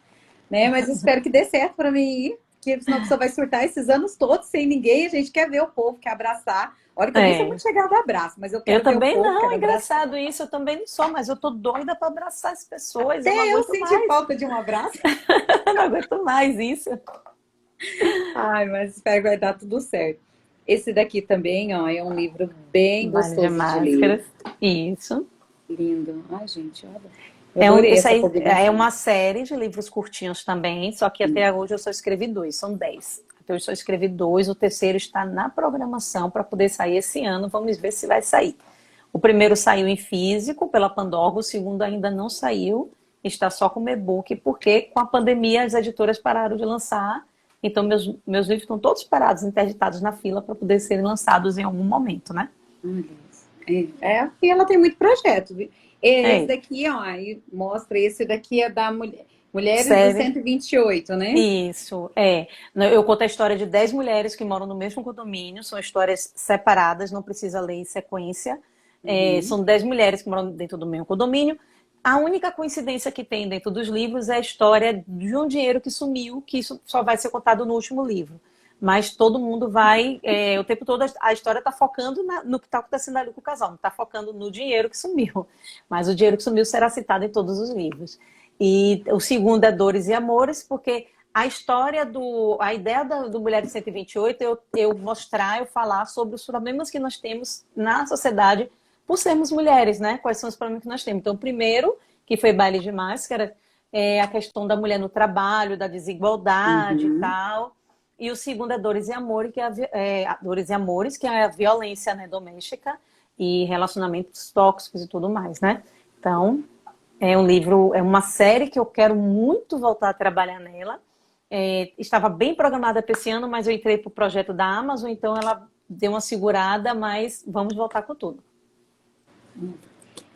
né? Mas eu espero que dê certo para mim ir, porque senão a pessoa vai surtar esses anos todos sem ninguém, a gente quer ver o povo, quer abraçar. Olha que eu nem sou É, muito chegada a abraço, mas eu eu quero ver o também povo, não, quero é abraçar. engraçado isso, eu também não sou, mas eu tô doida para abraçar as pessoas, eu não Até eu aguento senti mais, falta de um abraço. eu não aguento mais isso. Ai, mas espero que vai dar tudo certo. Esse daqui também, ó, é um livro bem Vale de gostoso de ler. máscaras, isso. Lindo. Ai, gente, olha. Eu adorei Esse essa aí é combinação. uma série de livros curtinhos também, só que até hoje eu só escrevi dois, são 10. Até hoje eu só escrevi dois, o terceiro está na programação para poder sair esse ano, vamos ver se vai sair. O primeiro saiu em físico pela Pandorga, o segundo ainda não saiu, está só como e-book, porque com a pandemia as editoras pararam de lançar, então meus livros estão todos parados, interditados na fila para poder serem lançados em algum momento, né? Olha isso. E ela tem muito projeto, viu? Esse É, daqui, ó, aí mostra, esse daqui é da Mulheres do série. 128, né? Isso, é. Eu conto a história de 10 mulheres que moram no mesmo condomínio, são histórias separadas, não precisa ler em sequência. Uhum. São 10 mulheres que moram dentro do mesmo condomínio. A única coincidência que tem dentro dos livros é a história de um dinheiro que sumiu, que isso só vai ser contado no último livro. Mas todo mundo vai, o tempo todo a história está focando no que está acontecendo ali com o casal, não está focando no dinheiro que sumiu. Mas o dinheiro que sumiu será citado em todos os livros. E o segundo é Dores e Amores, porque a história a ideia do Mulheres 128 eu mostrar, eu falar sobre os problemas que nós temos na sociedade por sermos mulheres, né? Quais são os problemas que nós temos. Então, o primeiro, que foi Baile de Máscara, é a questão da mulher no trabalho, da desigualdade e tal. E o segundo é Dores e Amores, Dores e Amores, que é a violência, né, doméstica e relacionamentos tóxicos e tudo mais, né? Então, é um livro, é uma série que eu quero muito voltar a trabalhar nela. Estava bem programada para esse ano, mas eu entrei para o projeto da Amazon, então ela deu uma segurada, mas vamos voltar com tudo.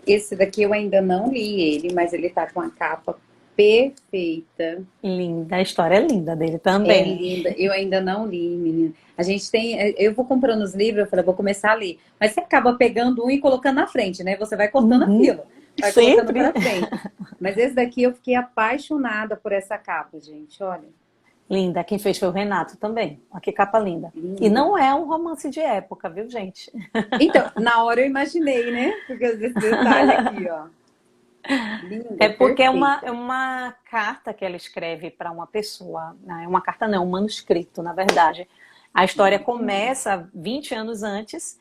Esse daqui eu ainda não li ele, mas ele tá com a capa perfeita. Linda, a história é linda dele É também. linda. Eu ainda não li, menina. A gente tem. Eu vou comprando os livros, eu falei, vou começar a ler. Mas você acaba pegando um e colocando na frente, né? Você vai cortando a fila, vai colocando Sempre. pra frente. Mas esse daqui eu fiquei apaixonada por essa capa, gente. Olha, Linda, quem fez foi o Renato também. Olha que capa linda. E linda. não é um romance de época, viu, gente? Então, na hora eu imaginei, né? Porque esse detalhe aqui, ó. É Linda, porque perfeita. é uma carta que ela escreve para uma pessoa. Né? É uma carta não, um manuscrito, na verdade. A história começa 20 anos antes.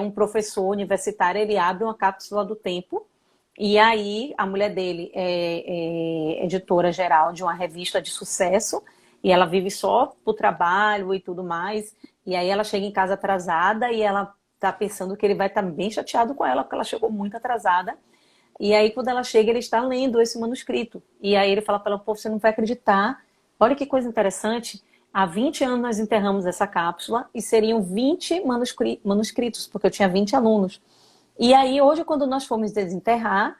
Um professor universitário, ele abre uma cápsula do tempo. E aí, a mulher dele é editora geral de uma revista de sucesso. E ela vive só pro trabalho e tudo mais. E aí, ela chega em casa atrasada e ela tá pensando que ele vai estar bem chateado com ela, porque ela chegou muito atrasada. E aí, quando ela chega, ele está lendo esse manuscrito. E aí ele fala para ela, pô, você não vai acreditar. Olha que coisa interessante. Há 20 anos nós enterramos essa cápsula e seriam 20 manuscritos, porque eu tinha 20 alunos. E aí, hoje, quando nós fomos desenterrar,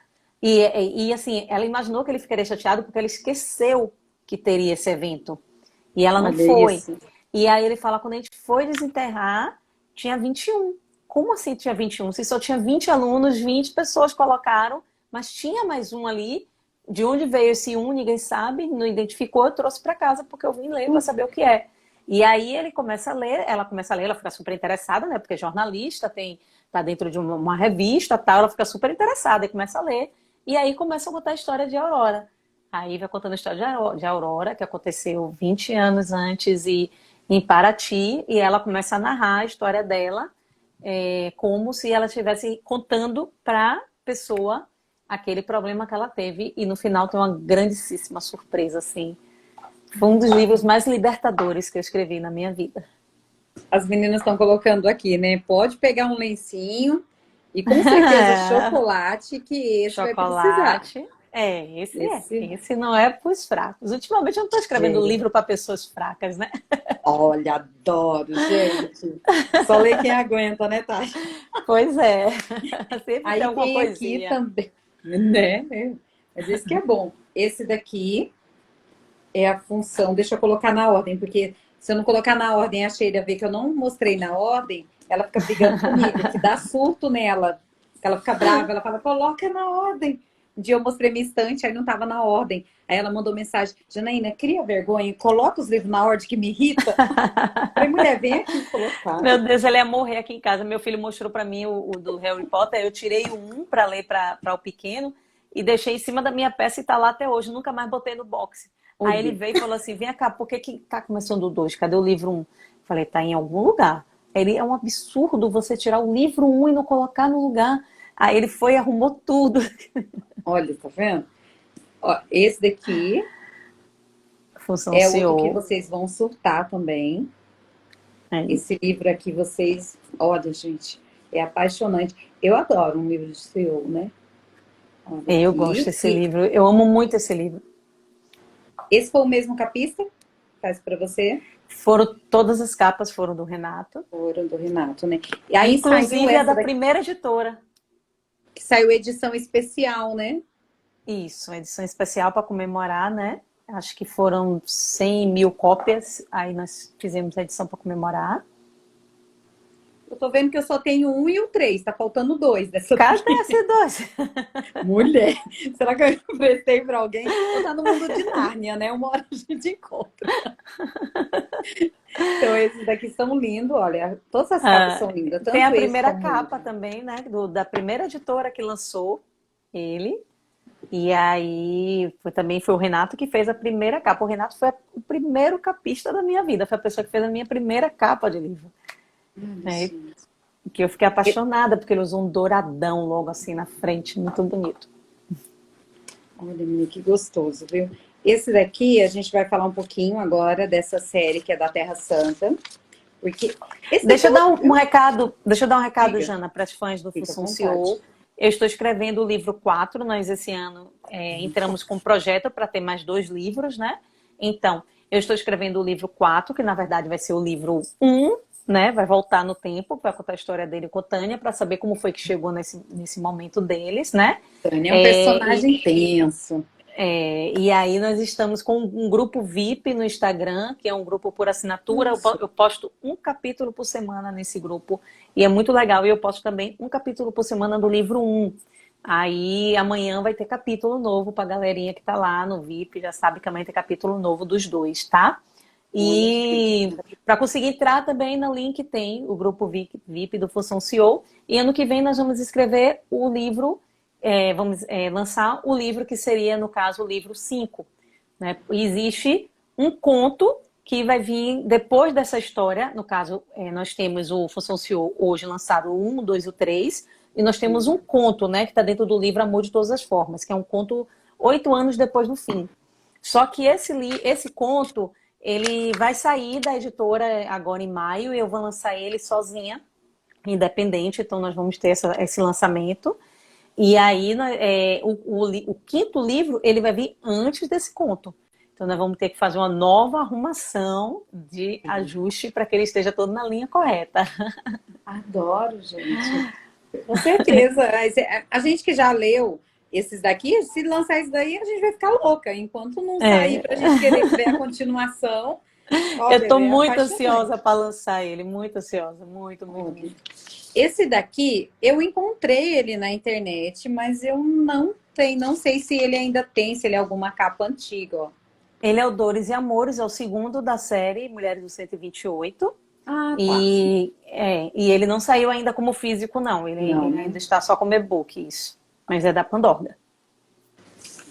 assim, ela imaginou que ele ficaria chateado porque ele esqueceu que teria esse evento. E ela não Olha foi. isso. E aí ele fala, quando a gente foi desenterrar, tinha 21. Como assim tinha 21? Se só tinha 20 alunos, 20 pessoas colocaram, mas tinha mais um ali. De onde veio esse um, ninguém sabe, não identificou, eu trouxe para casa porque eu vim ler para saber o que é. E aí ele começa a ler, ela fica super interessada, né? Porque é jornalista, tá dentro de uma revista, tal, ela fica super interessada e começa a ler. E aí começa a contar a história de Aurora. Aí vai contando a história de Aurora, que aconteceu 20 anos antes e em Paraty, e ela começa a narrar a história dela, como se ela estivesse contando para a pessoa aquele problema que ela teve, e no final tem uma grandíssima surpresa, assim. Foi um dos livros mais libertadores que eu escrevi na minha vida. As meninas estão colocando aqui, né? Pode pegar um lencinho e com certeza chocolate, que esse vai precisar. Chocolate. Esse, Esse não é para os fracos. Ultimamente eu não estou escrevendo é. livro para pessoas fracas, né? Olha, adoro, gente. Só ler quem aguenta, né, Tati? Pois é. Sempre tem Aí alguma tem aqui coisinha. também, né? Mas esse que é bom. Esse daqui é a função. Deixa eu colocar na ordem, porque se eu não colocar na ordem, a Sheila ver que eu não mostrei na ordem, ela fica brigando comigo, que dá surto nela. Ela fica brava, ela fala, coloca na ordem. Um dia eu mostrei minha estante, aí não tava na ordem. Aí ela mandou mensagem, Janaína, cria vergonha, coloca os livros na ordem que me irrita. Falei, mulher, vem aqui colocar. Meu Deus, ele ia morrer aqui em casa. Meu filho mostrou para mim o do Harry Potter. Eu tirei um para ler para o pequeno e deixei em cima da minha peça e tá lá até hoje. Nunca mais botei no box. Aí ele Olha, veio e falou assim: vem cá, por que que tá começando o 2? Cadê o livro 1? Falei, tá em algum lugar. Ele é um absurdo você tirar o livro 1 e não colocar no lugar. Aí ele foi e arrumou tudo. olha, tá vendo? Ó, esse daqui Função é outro que CEO. vocês vão surtar também. É. Esse livro aqui, vocês, olha, gente, é apaixonante. Eu adoro um livro de CEO, né? Olha Eu gosto aqui. desse livro. Eu amo muito esse livro. Esse foi o mesmo capista? Faz para você? Todas as capas foram do Renato. Foram do Renato, né? E aí saiu Inclusive a essa da daqui, primeira editora. que saiu edição especial, né? Isso, uma edição especial para comemorar, né? Acho que foram 100 mil cópias. Aí nós fizemos a edição para comemorar. Eu tô vendo que eu só tenho um e o três, tá faltando dois dessa Cadê daqui. esses dois? Mulher, será que eu emprestei pra alguém? Ou tá no mundo de Nárnia, né? Uma hora a gente encontra. Então, esses daqui são lindos, olha. Todas as capas Ah, são lindas, tem a tanto esse primeira como. capa também, né? Da primeira editora que lançou ele. E aí também foi o Renato que fez a primeira capa. O Renato foi o primeiro capista da minha vida. Foi a pessoa que fez a minha primeira capa de livro. Ai, Né? gente. Que eu fiquei apaixonada, porque ele usou um douradão logo assim na frente. Muito bonito. Olha, menina, que gostoso, viu? Esse daqui, a gente vai falar um pouquinho agora dessa série que é da Terra Santa. Porque esse daqui Deixa é eu dar outro, um viu? recado, Diga, Jana, para as fãs do fica à Função vontade. CEO. Eu estou escrevendo o livro 4. Nós esse ano entramos com um projeto para ter mais 2 livros, né? Então, eu estou escrevendo o livro 4, que na verdade vai ser o livro 1, né? Vai voltar no tempo para contar a história dele com a Tânia, para saber como foi que chegou nesse momento deles, né? Tânia é um É, personagem tenso. e aí nós estamos com um grupo VIP no Instagram, que é um grupo por assinatura. Isso. Eu posto um capítulo por semana nesse grupo. E é muito legal. E eu posto também um capítulo por semana do livro 1. Aí amanhã vai ter capítulo novo para a galerinha que está lá no VIP. Já sabe que amanhã tem capítulo novo dos 2, tá? Olha, E para conseguir entrar também no link tem o grupo VIP do Função CEO. E ano que vem nós vamos escrever o livro, vamos lançar o livro que seria, no caso, o livro 5. Né? Existe um conto que vai vir depois dessa história. No caso, nós temos o Função CEO hoje lançado o 1, o 2 e o 3. E nós temos um conto, né, que está dentro do livro Amor de Todas as Formas, que é um conto 8 anos depois do fim. Só que esse conto, ele vai sair da editora agora em maio e eu vou lançar ele sozinha, independente, então nós vamos ter esse lançamento. E aí, o quinto livro, ele vai vir antes desse conto. Então nós vamos ter que fazer uma nova arrumação de ajuste para que ele esteja todo na linha correta. adoro, gente. Com certeza. A gente que já leu esses daqui, se lançar isso daí, a gente vai ficar louca. Enquanto não sair É. pra gente querer ver a continuação, Eu olha, estou é muito apaixonante. ansiosa para lançar ele, muito ansiosa, muito, muito, Olha. muito. Esse daqui, eu encontrei ele na internet, mas eu não sei se ele ainda tem, se ele é alguma capa antiga, ó. Ele é o Dores e Amores, é o segundo da série Mulheres do 128. Ah, tá. E ele não saiu ainda como físico, não. Não, Ele né? ainda está só como e-book, isso. Mas é da Pandora.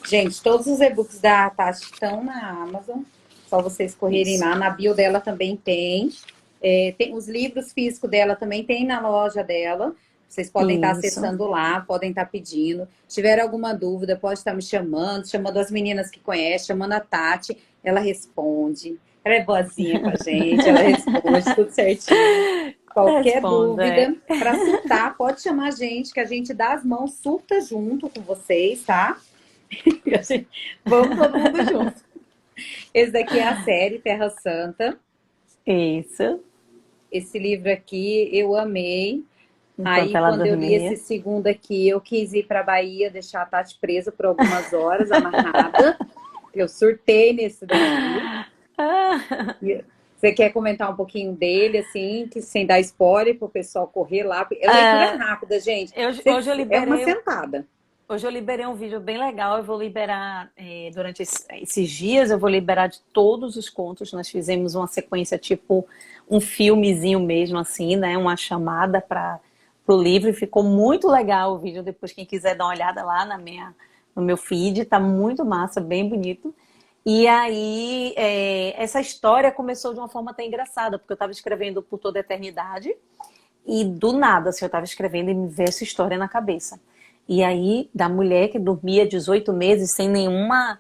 Gente, todos os e-books da Tati estão na Amazon. Só vocês correrem Isso. lá. Na bio dela também tem. Tem os livros físicos dela também tem na loja dela. Vocês podem estar Isso. acessando lá, podem estar pedindo. Se tiver alguma dúvida, pode estar me chamando as meninas que conhecem, chamando a Tati. Ela responde. Ela é boazinha com a gente, ela responde tudo certinho. Qualquer Respondo, dúvida, para surtar, pode chamar a gente, que a gente dá as mãos, surta junto com vocês, tá? Vamos todo mundo junto. Esse daqui é a série Terra Santa. Isso. Esse livro aqui eu amei. Enquanto Aí, ela quando eu li esse dormia. segundo aqui, eu quis ir para Bahia, deixar a Tati presa por algumas horas, amarrada. Eu surtei nesse daqui. Ah, Você quer comentar um pouquinho dele, assim, que sem dar spoiler para o pessoal correr lá? É leitura ah, rápida, gente. hoje eu É uma liberei. sentada. Hoje eu liberei um vídeo bem legal. Eu vou liberar, durante esses dias, eu vou liberar de todos os contos. Nós fizemos uma sequência, tipo um filmezinho mesmo, assim, né? Uma chamada para o livro. E ficou muito legal o vídeo. Depois, quem quiser dar uma olhada lá no meu feed, tá muito massa, bem bonito. E aí, essa história começou de uma forma até engraçada, porque eu estava escrevendo Por Toda a Eternidade. E do nada, assim, eu estava escrevendo e me veio essa história na cabeça. E aí, da mulher que dormia 18 meses sem nenhuma.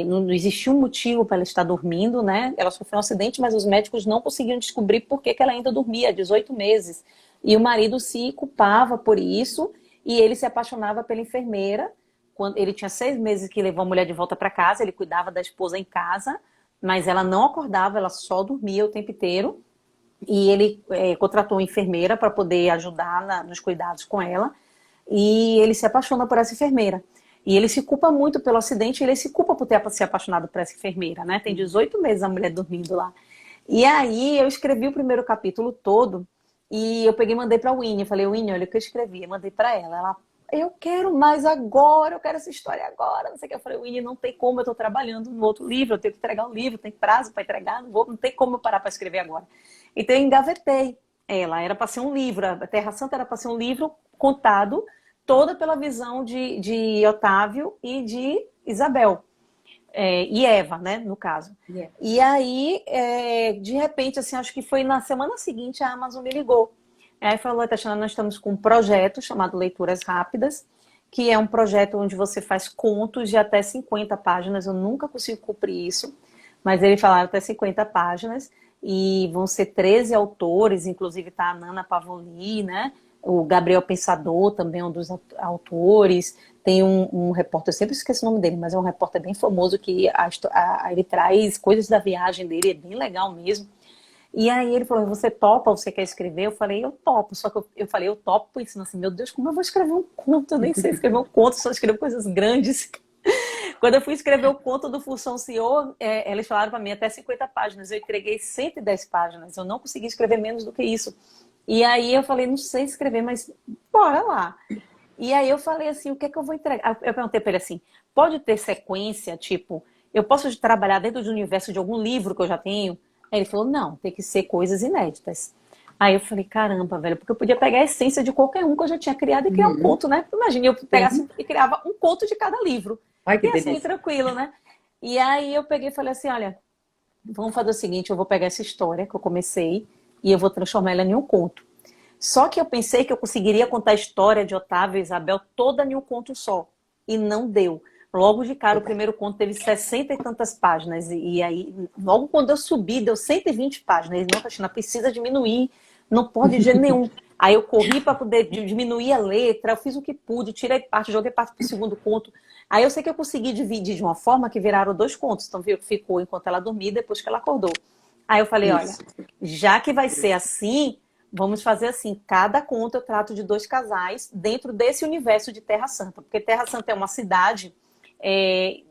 Não existia um motivo para ela estar dormindo, né? Ela sofreu um acidente, mas os médicos não conseguiam descobrir por que ela ainda dormia 18 meses. E o marido se culpava por isso, e ele se apaixonava pela enfermeira. Quando ele tinha 6 meses que levou a mulher de volta para casa, ele cuidava da esposa em casa, mas ela não acordava, ela só dormia o tempo inteiro. E ele contratou uma enfermeira para poder ajudar nos cuidados com ela. E ele se apaixona por essa enfermeira. E ele se culpa muito pelo acidente, ele se culpa por ter se apaixonado por essa enfermeira, né? Tem 18 meses a mulher dormindo lá. E aí eu escrevi o primeiro capítulo todo, E eu peguei e mandei para a Winnie. Falei, Winnie, olha o que eu escrevi. Eu mandei para ela. Ela, eu quero mais agora, eu quero essa história agora. Não sei o que. Eu falei, Winnie, não tem como, eu estou trabalhando no outro livro, eu tenho que entregar o livro, tem prazo para entregar, não tem como eu parar para escrever agora. Então eu engavetei ela. Era para ser um livro, a Terra Santa era para ser um livro contado toda pela visão de Otávio e de Isabel. E Eva, né, no caso. Yeah. E aí, de repente, assim, acho que foi na semana seguinte, a Amazon me ligou. Aí falou, Tatiana, nós estamos com um projeto chamado Leituras Rápidas, que é um projeto onde você faz contos de até 50 páginas. Eu nunca consigo cumprir isso, mas eles falaram até 50 páginas, e vão ser 13 autores, inclusive tá a Nana Pavoni, né? O Gabriel Pensador também é um dos autores. Tem um repórter, eu sempre esqueço o nome dele, mas é um repórter bem famoso que ele traz coisas da viagem dele, é bem legal mesmo. E aí ele falou, você topa, você quer escrever? Eu falei, eu topo. Só que eu falei, eu topo, pensando assim, meu Deus, como eu vou escrever um conto? Eu nem sei escrever um conto, só escrevo coisas grandes. Quando eu fui escrever o conto do Função CEO, eles falaram para mim até 50 páginas. Eu entreguei 110 páginas. Eu não consegui escrever menos do que isso. E aí eu falei, não sei escrever, mas bora lá. E aí eu falei assim, o que é que eu vou entregar? Eu perguntei para ele assim, pode ter sequência, tipo, eu posso trabalhar dentro do universo de algum livro que eu já tenho? Aí ele falou, não, tem que ser coisas inéditas. Aí eu falei, caramba, velho, porque eu podia pegar a essência de qualquer um que eu já tinha criado e criar um conto, né? Imagina, eu pegasse e criava um conto de cada livro. Ai, que E assim, delícia. tranquilo, né? E aí eu peguei e falei assim, olha, vamos fazer o seguinte, eu vou pegar essa história que eu comecei e eu vou transformar ela em um conto. Só que eu pensei que eu conseguiria contar a história de Otávio e Isabel toda em um conto só. E não deu. Logo de cara, o primeiro conto teve 60 e tantas páginas. E aí, logo quando eu subi, deu 120 páginas. Ele, não, Tatiana, precisa diminuir. Não pode de jeito nenhum. Aí eu corri para poder diminuir a letra. Eu fiz o que pude, tirei parte, joguei parte para o segundo conto. Aí eu sei que eu consegui dividir de uma forma que viraram 2 contos. Então, viu, ficou enquanto ela dormia, depois que ela acordou. Aí eu falei, olha, já que vai ser assim, vamos fazer assim, cada conto eu trato de 2 casais dentro desse universo de Terra Santa. Porque Terra Santa é uma cidade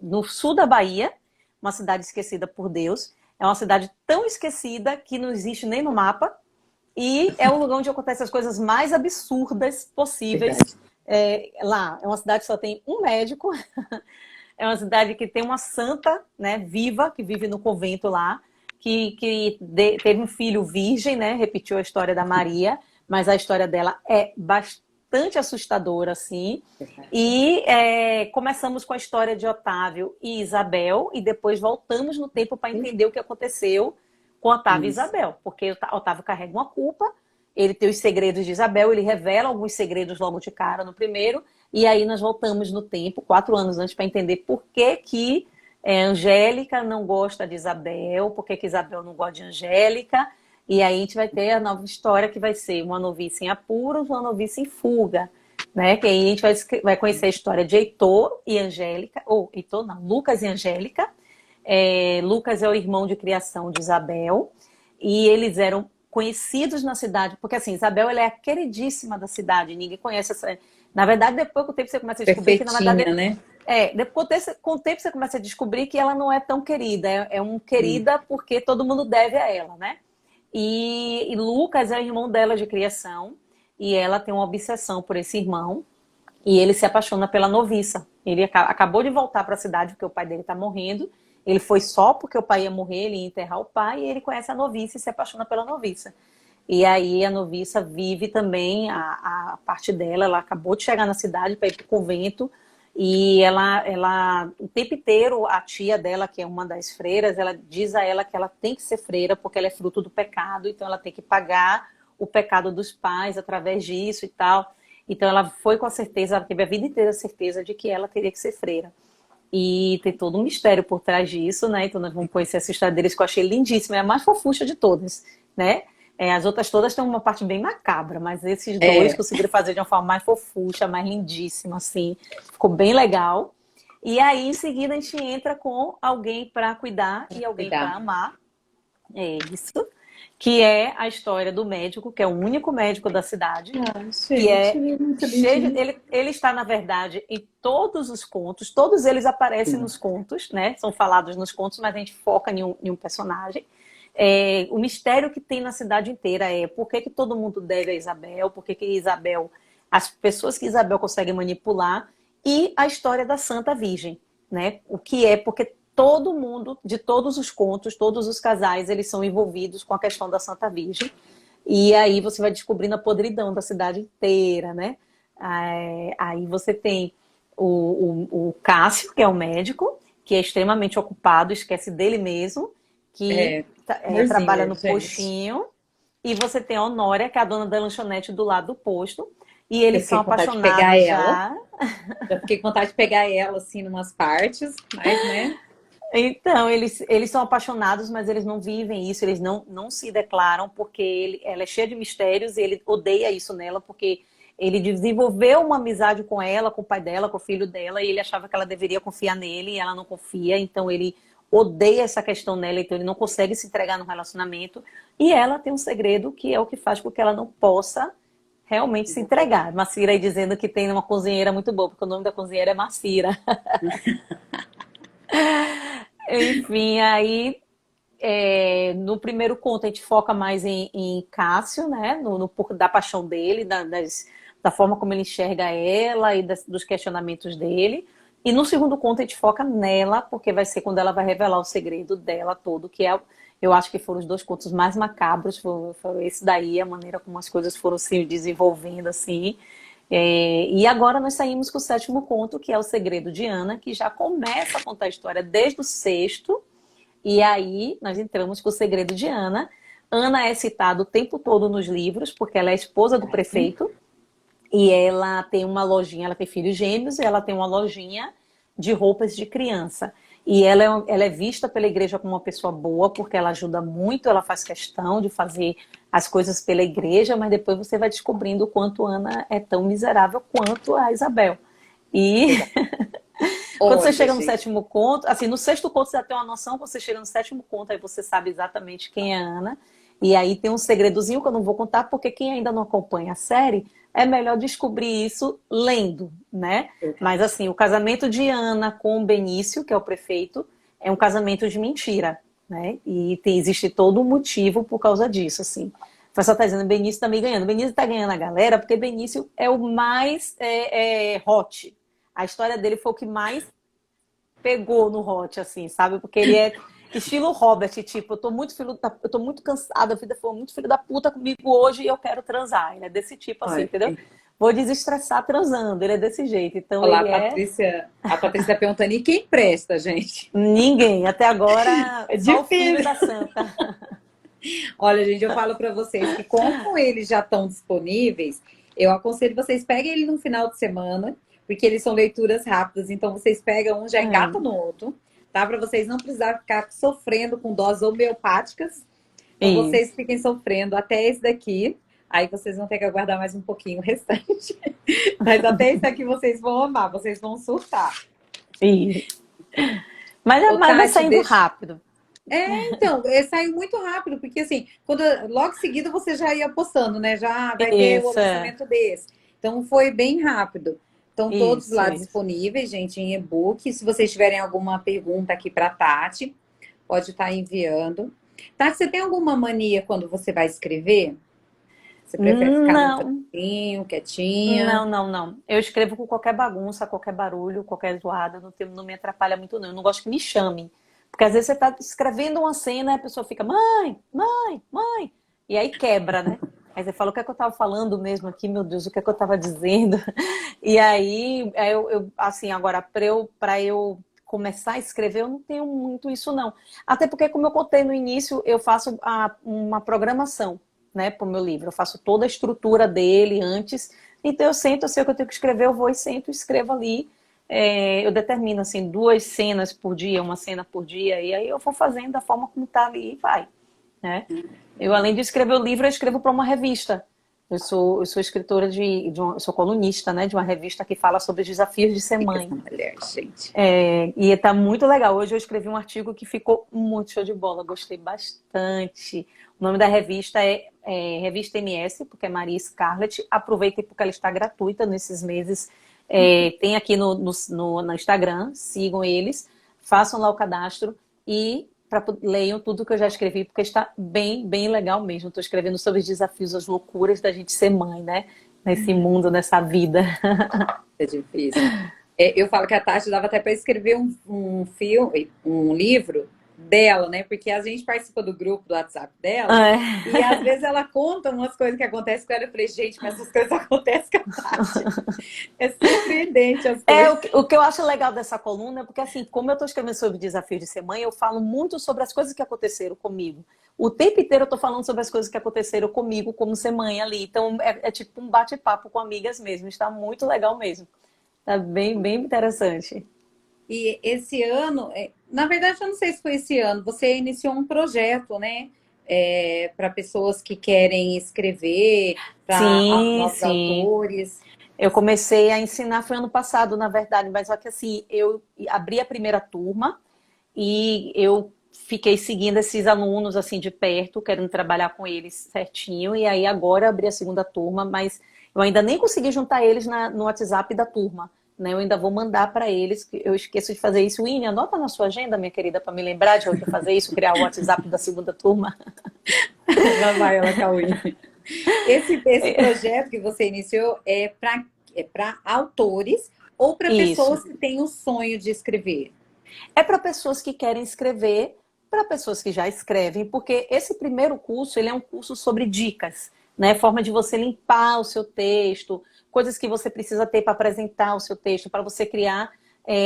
no sul da Bahia, uma cidade esquecida por Deus. É uma cidade tão esquecida que não existe nem no mapa. E é o lugar onde acontecem as coisas mais absurdas possíveis. Lá, é uma cidade que só tem um médico. É uma cidade que tem uma santa, né, viva, que vive no convento lá, que teve um filho virgem, né? Repetiu a história da Maria, mas a história dela é bastante assustadora, assim. E começamos com a história de Otávio e Isabel, e depois voltamos no tempo para entender o que aconteceu com Otávio e Isabel, porque Otávio carrega uma culpa, ele tem os segredos de Isabel, ele revela alguns segredos logo de cara no primeiro, e aí nós voltamos no tempo, 4 anos antes, para entender por que Angélica não gosta de Isabel, por que Isabel não gosta de Angélica, e aí a gente vai ter a nova história que vai ser uma noviça em apuros, uma noviça em fuga, né? Que aí a gente vai conhecer a história de Heitor e Angélica, ou Heitor não, Lucas e Angélica. Lucas é o irmão de criação de Isabel, e eles eram conhecidos na cidade, porque assim, Isabel ela é a queridíssima da cidade, ninguém conhece essa... Na verdade, depois com o tempo você começa a descobrir que, na verdade, né? Depois, com o tempo você começa a descobrir que ela não é tão querida. É um querida porque todo mundo deve a ela, né? E Lucas é o irmão dela de criação. E ela tem uma obsessão por esse irmão. E ele se apaixona pela noviça. Ele acabou de voltar para a cidade porque o pai dele está morrendo. Ele foi só porque o pai ia morrer, ele ia enterrar o pai. E ele conhece a noviça e se apaixona pela noviça. E aí a noviça vive também a parte dela. Ela acabou de chegar na cidade para ir para o convento. E ela, o tempo inteiro, a tia dela, que é uma das freiras, ela diz a ela que ela tem que ser freira porque ela é fruto do pecado, então ela tem que pagar o pecado dos pais através disso e tal. Então ela foi com a certeza, ela teve a vida inteira a certeza de que ela teria que ser freira. E tem todo um mistério por trás disso, né? Então nós vamos conhecer essa história deles que eu achei lindíssima, é a mais fofucha de todas, né? As outras todas têm uma parte bem macabra, mas esses 2 conseguiram fazer de uma forma mais fofucha, mais lindíssima, assim. Ficou bem legal. E aí, em seguida, a gente entra com alguém para cuidar e alguém para amar. É isso. Que é a história do médico, que é o único médico da cidade. Que ele está, na verdade, em todos os contos. Todos eles aparecem nos contos, né? São falados nos contos, mas a gente foca em um personagem. O mistério que tem na cidade inteira é por que todo mundo deve a Isabel, por que Isabel, as pessoas que Isabel consegue manipular, e a história da Santa Virgem, né? O que é, porque todo mundo, de todos os contos, todos os casais, eles são envolvidos com a questão da Santa Virgem. E aí você vai descobrindo a podridão da cidade inteira, né? Aí você tem o Cássio, que é o médico, que é extremamente ocupado, esquece dele mesmo, que trabalha no postinho. E você tem a Honória, que é a dona da lanchonete do lado do posto. E eles são apaixonados já. Já fiquei com vontade de pegar ela, assim, em umas partes, mas, né? Então, eles são apaixonados, mas eles não vivem isso, eles não se declaram, porque ela é cheia de mistérios e ele odeia isso nela, porque ele desenvolveu uma amizade com ela, com o pai dela, com o filho dela, e ele achava que ela deveria confiar nele e ela não confia, então ele odeia essa questão nela, então ele não consegue se entregar no relacionamento. E ela tem um segredo que é o que faz com que ela não possa realmente se entregar. Macira aí dizendo que tem uma cozinheira muito boa, porque o nome da cozinheira é Macira. Enfim, aí no primeiro conto a gente foca mais em Cássio, né? Da paixão dele, da forma como ele enxerga ela e dos questionamentos dele. E no segundo conto a gente foca nela, porque vai ser quando ela vai revelar o segredo dela todo, que eu acho que foram os dois contos mais macabros, foi esse daí, a maneira como as coisas foram se desenvolvendo, assim. E agora nós saímos com o sétimo conto, que é o Segredo de Ana, que já começa a contar a história desde o sexto, e aí nós entramos com o Segredo de Ana. Ana é citada o tempo todo nos livros, porque ela é esposa do prefeito, e ela tem uma lojinha, ela tem filhos gêmeos, e ela tem uma lojinha de roupas de criança. E ela é vista pela igreja como uma pessoa boa, porque ela ajuda muito, ela faz questão de fazer as coisas pela igreja, mas depois você vai descobrindo o quanto Ana é tão miserável quanto a Isabel. E quando você chega no sétimo conto, assim, no sexto conto você já tem uma noção, quando você chega no sétimo conto, aí você sabe exatamente quem é a Ana. E aí tem um segredozinho que eu não vou contar, porque quem ainda não acompanha a série, é melhor descobrir isso lendo, né? Mas assim, o casamento de Ana com o Benício, que é o prefeito, é um casamento de mentira, né? E existe todo um motivo por causa disso, assim. O pessoal tá dizendo, Benício tá me ganhando. Benício tá ganhando a galera, porque Benício é o mais hot. A história dele foi o que mais pegou no hot, assim, sabe? Porque ele é estilo Robert, tipo, eu tô muito cansada, a vida foi muito filho da puta comigo hoje e eu quero transar. Ele é desse tipo, assim, entendeu? Vou desestressar transando, ele é desse jeito. Então, olá, ele Patrícia. A Patrícia tá perguntando, e quem presta, gente? Ninguém, até agora, só o filho da santa. Olha, gente, eu falo para vocês que como eles já estão disponíveis, eu aconselho vocês peguem ele no final de semana, porque eles são leituras rápidas, então vocês pegam um, já engata no outro, tá? Para vocês não precisarem ficar sofrendo com doses homeopáticas. Então vocês fiquem sofrendo até esse daqui, aí vocês vão ter que aguardar mais um pouquinho o restante. Mas até esse daqui vocês vão amar, vocês vão surtar. Mas vai saindo rápido. Então, saiu muito rápido, porque assim, logo em seguida você já ia postando, né? Já vai ter o lançamento desse. Então foi bem rápido. Estão todos lá disponíveis, gente, em e-book. Se vocês tiverem alguma pergunta aqui para Tati, pode estar enviando. Tati, você tem alguma mania quando você vai escrever? Você prefere ficar no cantinho, quietinha? Não. Eu escrevo com qualquer bagunça, qualquer barulho, qualquer zoada, não me atrapalha muito, não. Eu não gosto que me chamem. Porque às vezes você está escrevendo uma cena e a pessoa fica, mãe. E aí quebra, né? Aí você fala, o que é que eu estava falando mesmo aqui, meu Deus, o que é que eu estava dizendo? E aí, assim, agora, para eu começar a escrever, eu não tenho muito isso, não. Até porque, como eu contei no início, eu faço uma programação, né, para o meu livro. Eu faço toda a estrutura dele antes. Então, eu sento, eu sei o que eu tenho que escrever, eu vou e sento e escrevo ali. Eu determino assim 2 cenas por dia, uma cena por dia, e aí eu vou fazendo da forma como tá ali e vai, né? Eu, além de escrever o livro, eu escrevo para uma revista. Eu sou escritora sou colunista, né, de uma revista que fala sobre os desafios de ser mãe. Mulher, gente. E tá muito legal. Hoje eu escrevi um artigo que ficou muito show de bola, gostei bastante. O nome da revista é Revista MS, porque é Maria Scarlett. Aproveitem porque ela está gratuita nesses meses. Tem aqui no Instagram, sigam eles, façam lá o cadastro e leiam tudo que eu já escrevi, porque está bem, bem legal mesmo. Estou escrevendo sobre os desafios, as loucuras da gente ser mãe, né? Nesse mundo, nessa vida. É difícil. Eu falo que a Tati dava até para escrever um filme, um livro dela, né? Porque a gente participa do grupo do WhatsApp dela e às vezes ela conta umas coisas que acontecem com ela. Eu falei, gente, mas essas coisas acontecem com a Tati. É surpreendente as coisas. O que eu acho legal dessa coluna é porque, assim, como eu estou escrevendo sobre o desafio de ser mãe, eu falo muito sobre as coisas que aconteceram comigo. O tempo inteiro eu estou falando sobre as coisas que aconteceram comigo como ser mãe ali. Então, é tipo um bate-papo com amigas mesmo. Está muito legal mesmo. Tá bem, bem interessante. E esse ano, na verdade, eu não sei se foi esse ano, você iniciou um projeto, né? Para pessoas que querem escrever, para Sim, novos sim. autores. Eu comecei a ensinar, foi ano passado, na verdade, mas só que assim, eu abri a primeira turma e eu fiquei seguindo esses alunos assim de perto, querendo trabalhar com eles certinho, e aí agora eu abri a segunda turma, mas eu ainda nem consegui juntar eles no WhatsApp da turma, né? Eu ainda vou mandar para eles, que eu esqueço de fazer isso. Winnie, anota na sua agenda, minha querida, para me lembrar de eu fazer isso, criar o WhatsApp da segunda turma. Lá vai ela, Cauê. Esse projeto que você iniciou é para autores ou para Isso. pessoas que têm o sonho de escrever? É para pessoas que querem escrever, para pessoas que já escrevem, porque esse primeiro curso, ele é um curso sobre dicas, né? Forma de você limpar o seu texto, coisas que você precisa ter para apresentar o seu texto, para você criar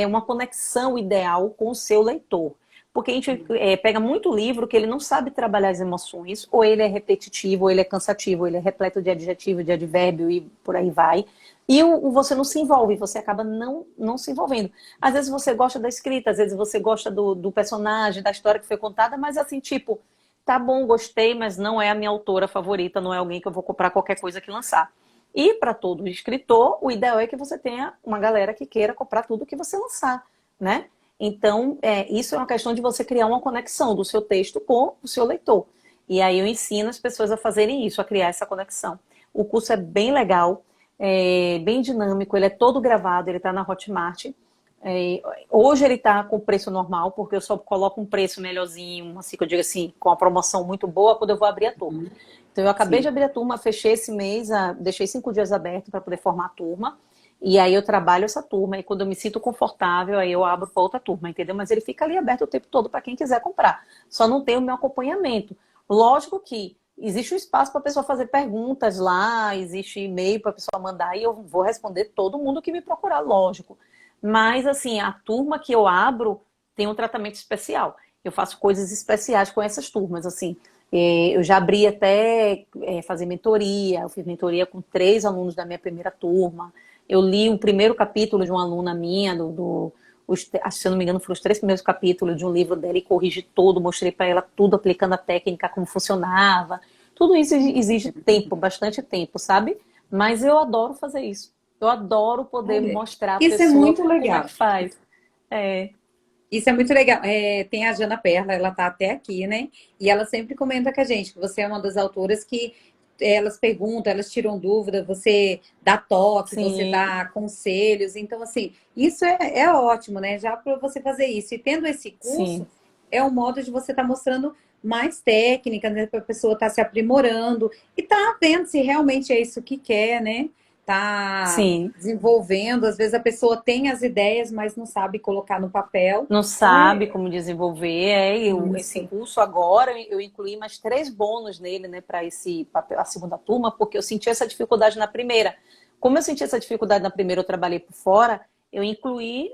uma conexão ideal com o seu leitor. Porque a gente pega muito livro que ele não sabe trabalhar as emoções, ou ele é repetitivo, ou ele é cansativo, ou ele é repleto de adjetivo, de advérbio e por aí vai. E você não se envolve, você acaba não se envolvendo. Às vezes você gosta da escrita, às vezes você gosta do personagem, da história que foi contada, mas assim, tipo, tá bom, gostei, mas não é a minha autora favorita, não é alguém que eu vou comprar qualquer coisa que lançar. E para todo escritor, o ideal é que você tenha uma galera que queira comprar tudo que você lançar, né? Então, isso é uma questão de você criar uma conexão do seu texto com o seu leitor. E aí eu ensino as pessoas a fazerem isso, a criar essa conexão. O curso é bem legal, bem dinâmico, ele é todo gravado, ele está na Hotmart. Hoje ele está com preço normal, porque eu só coloco um preço melhorzinho, assim que eu digo assim, com uma promoção muito boa, quando eu vou abrir a turma. Então eu acabei Sim. de abrir a turma, fechei esse mês, deixei 5 dias aberto para poder formar a turma. E aí eu trabalho essa turma, e quando eu me sinto confortável, aí eu abro para outra turma, entendeu? Mas ele fica ali aberto o tempo todo para quem quiser comprar. Só não tem o meu acompanhamento. Lógico que existe um espaço para a pessoa fazer perguntas lá, existe e-mail para a pessoa mandar, e eu vou responder todo mundo que me procurar, lógico. Mas, assim, a turma que eu abro tem um tratamento especial. Eu faço coisas especiais com essas turmas, assim. Eu já abri até fazer mentoria, eu fiz mentoria com 3 alunos da minha primeira turma. Eu li o primeiro capítulo de uma aluna minha, se eu não me engano, foram os 3 primeiros capítulos de um livro dela e corrigi tudo, mostrei para ela tudo, aplicando a técnica, como funcionava. Tudo isso exige tempo, bastante tempo, sabe? Mas eu adoro fazer isso. Eu adoro poder Olha, mostrar à isso é pessoa muito como é legal. que faz. É, Isso é muito legal. Tem a Jana Perla, ela tá até aqui, né? E ela sempre comenta com a gente que você é uma das autoras que elas perguntam, elas tiram dúvida, você dá toque, você sim, dá conselhos. Então, assim, isso é ótimo, né? Já para você fazer isso. E tendo esse curso, sim, é um modo de você estar mostrando mais técnica, né? Para a pessoa estar se aprimorando e tá vendo se realmente é isso que quer, né? Tá sim. desenvolvendo. Às vezes a pessoa tem as ideias, mas não sabe colocar no papel. Não Então, sabe como desenvolver. Esse isso. curso agora, eu incluí mais 3 bônus nele, né, para a segunda turma, porque eu senti essa dificuldade na primeira. Como eu senti essa dificuldade na primeira, eu trabalhei por fora, eu incluí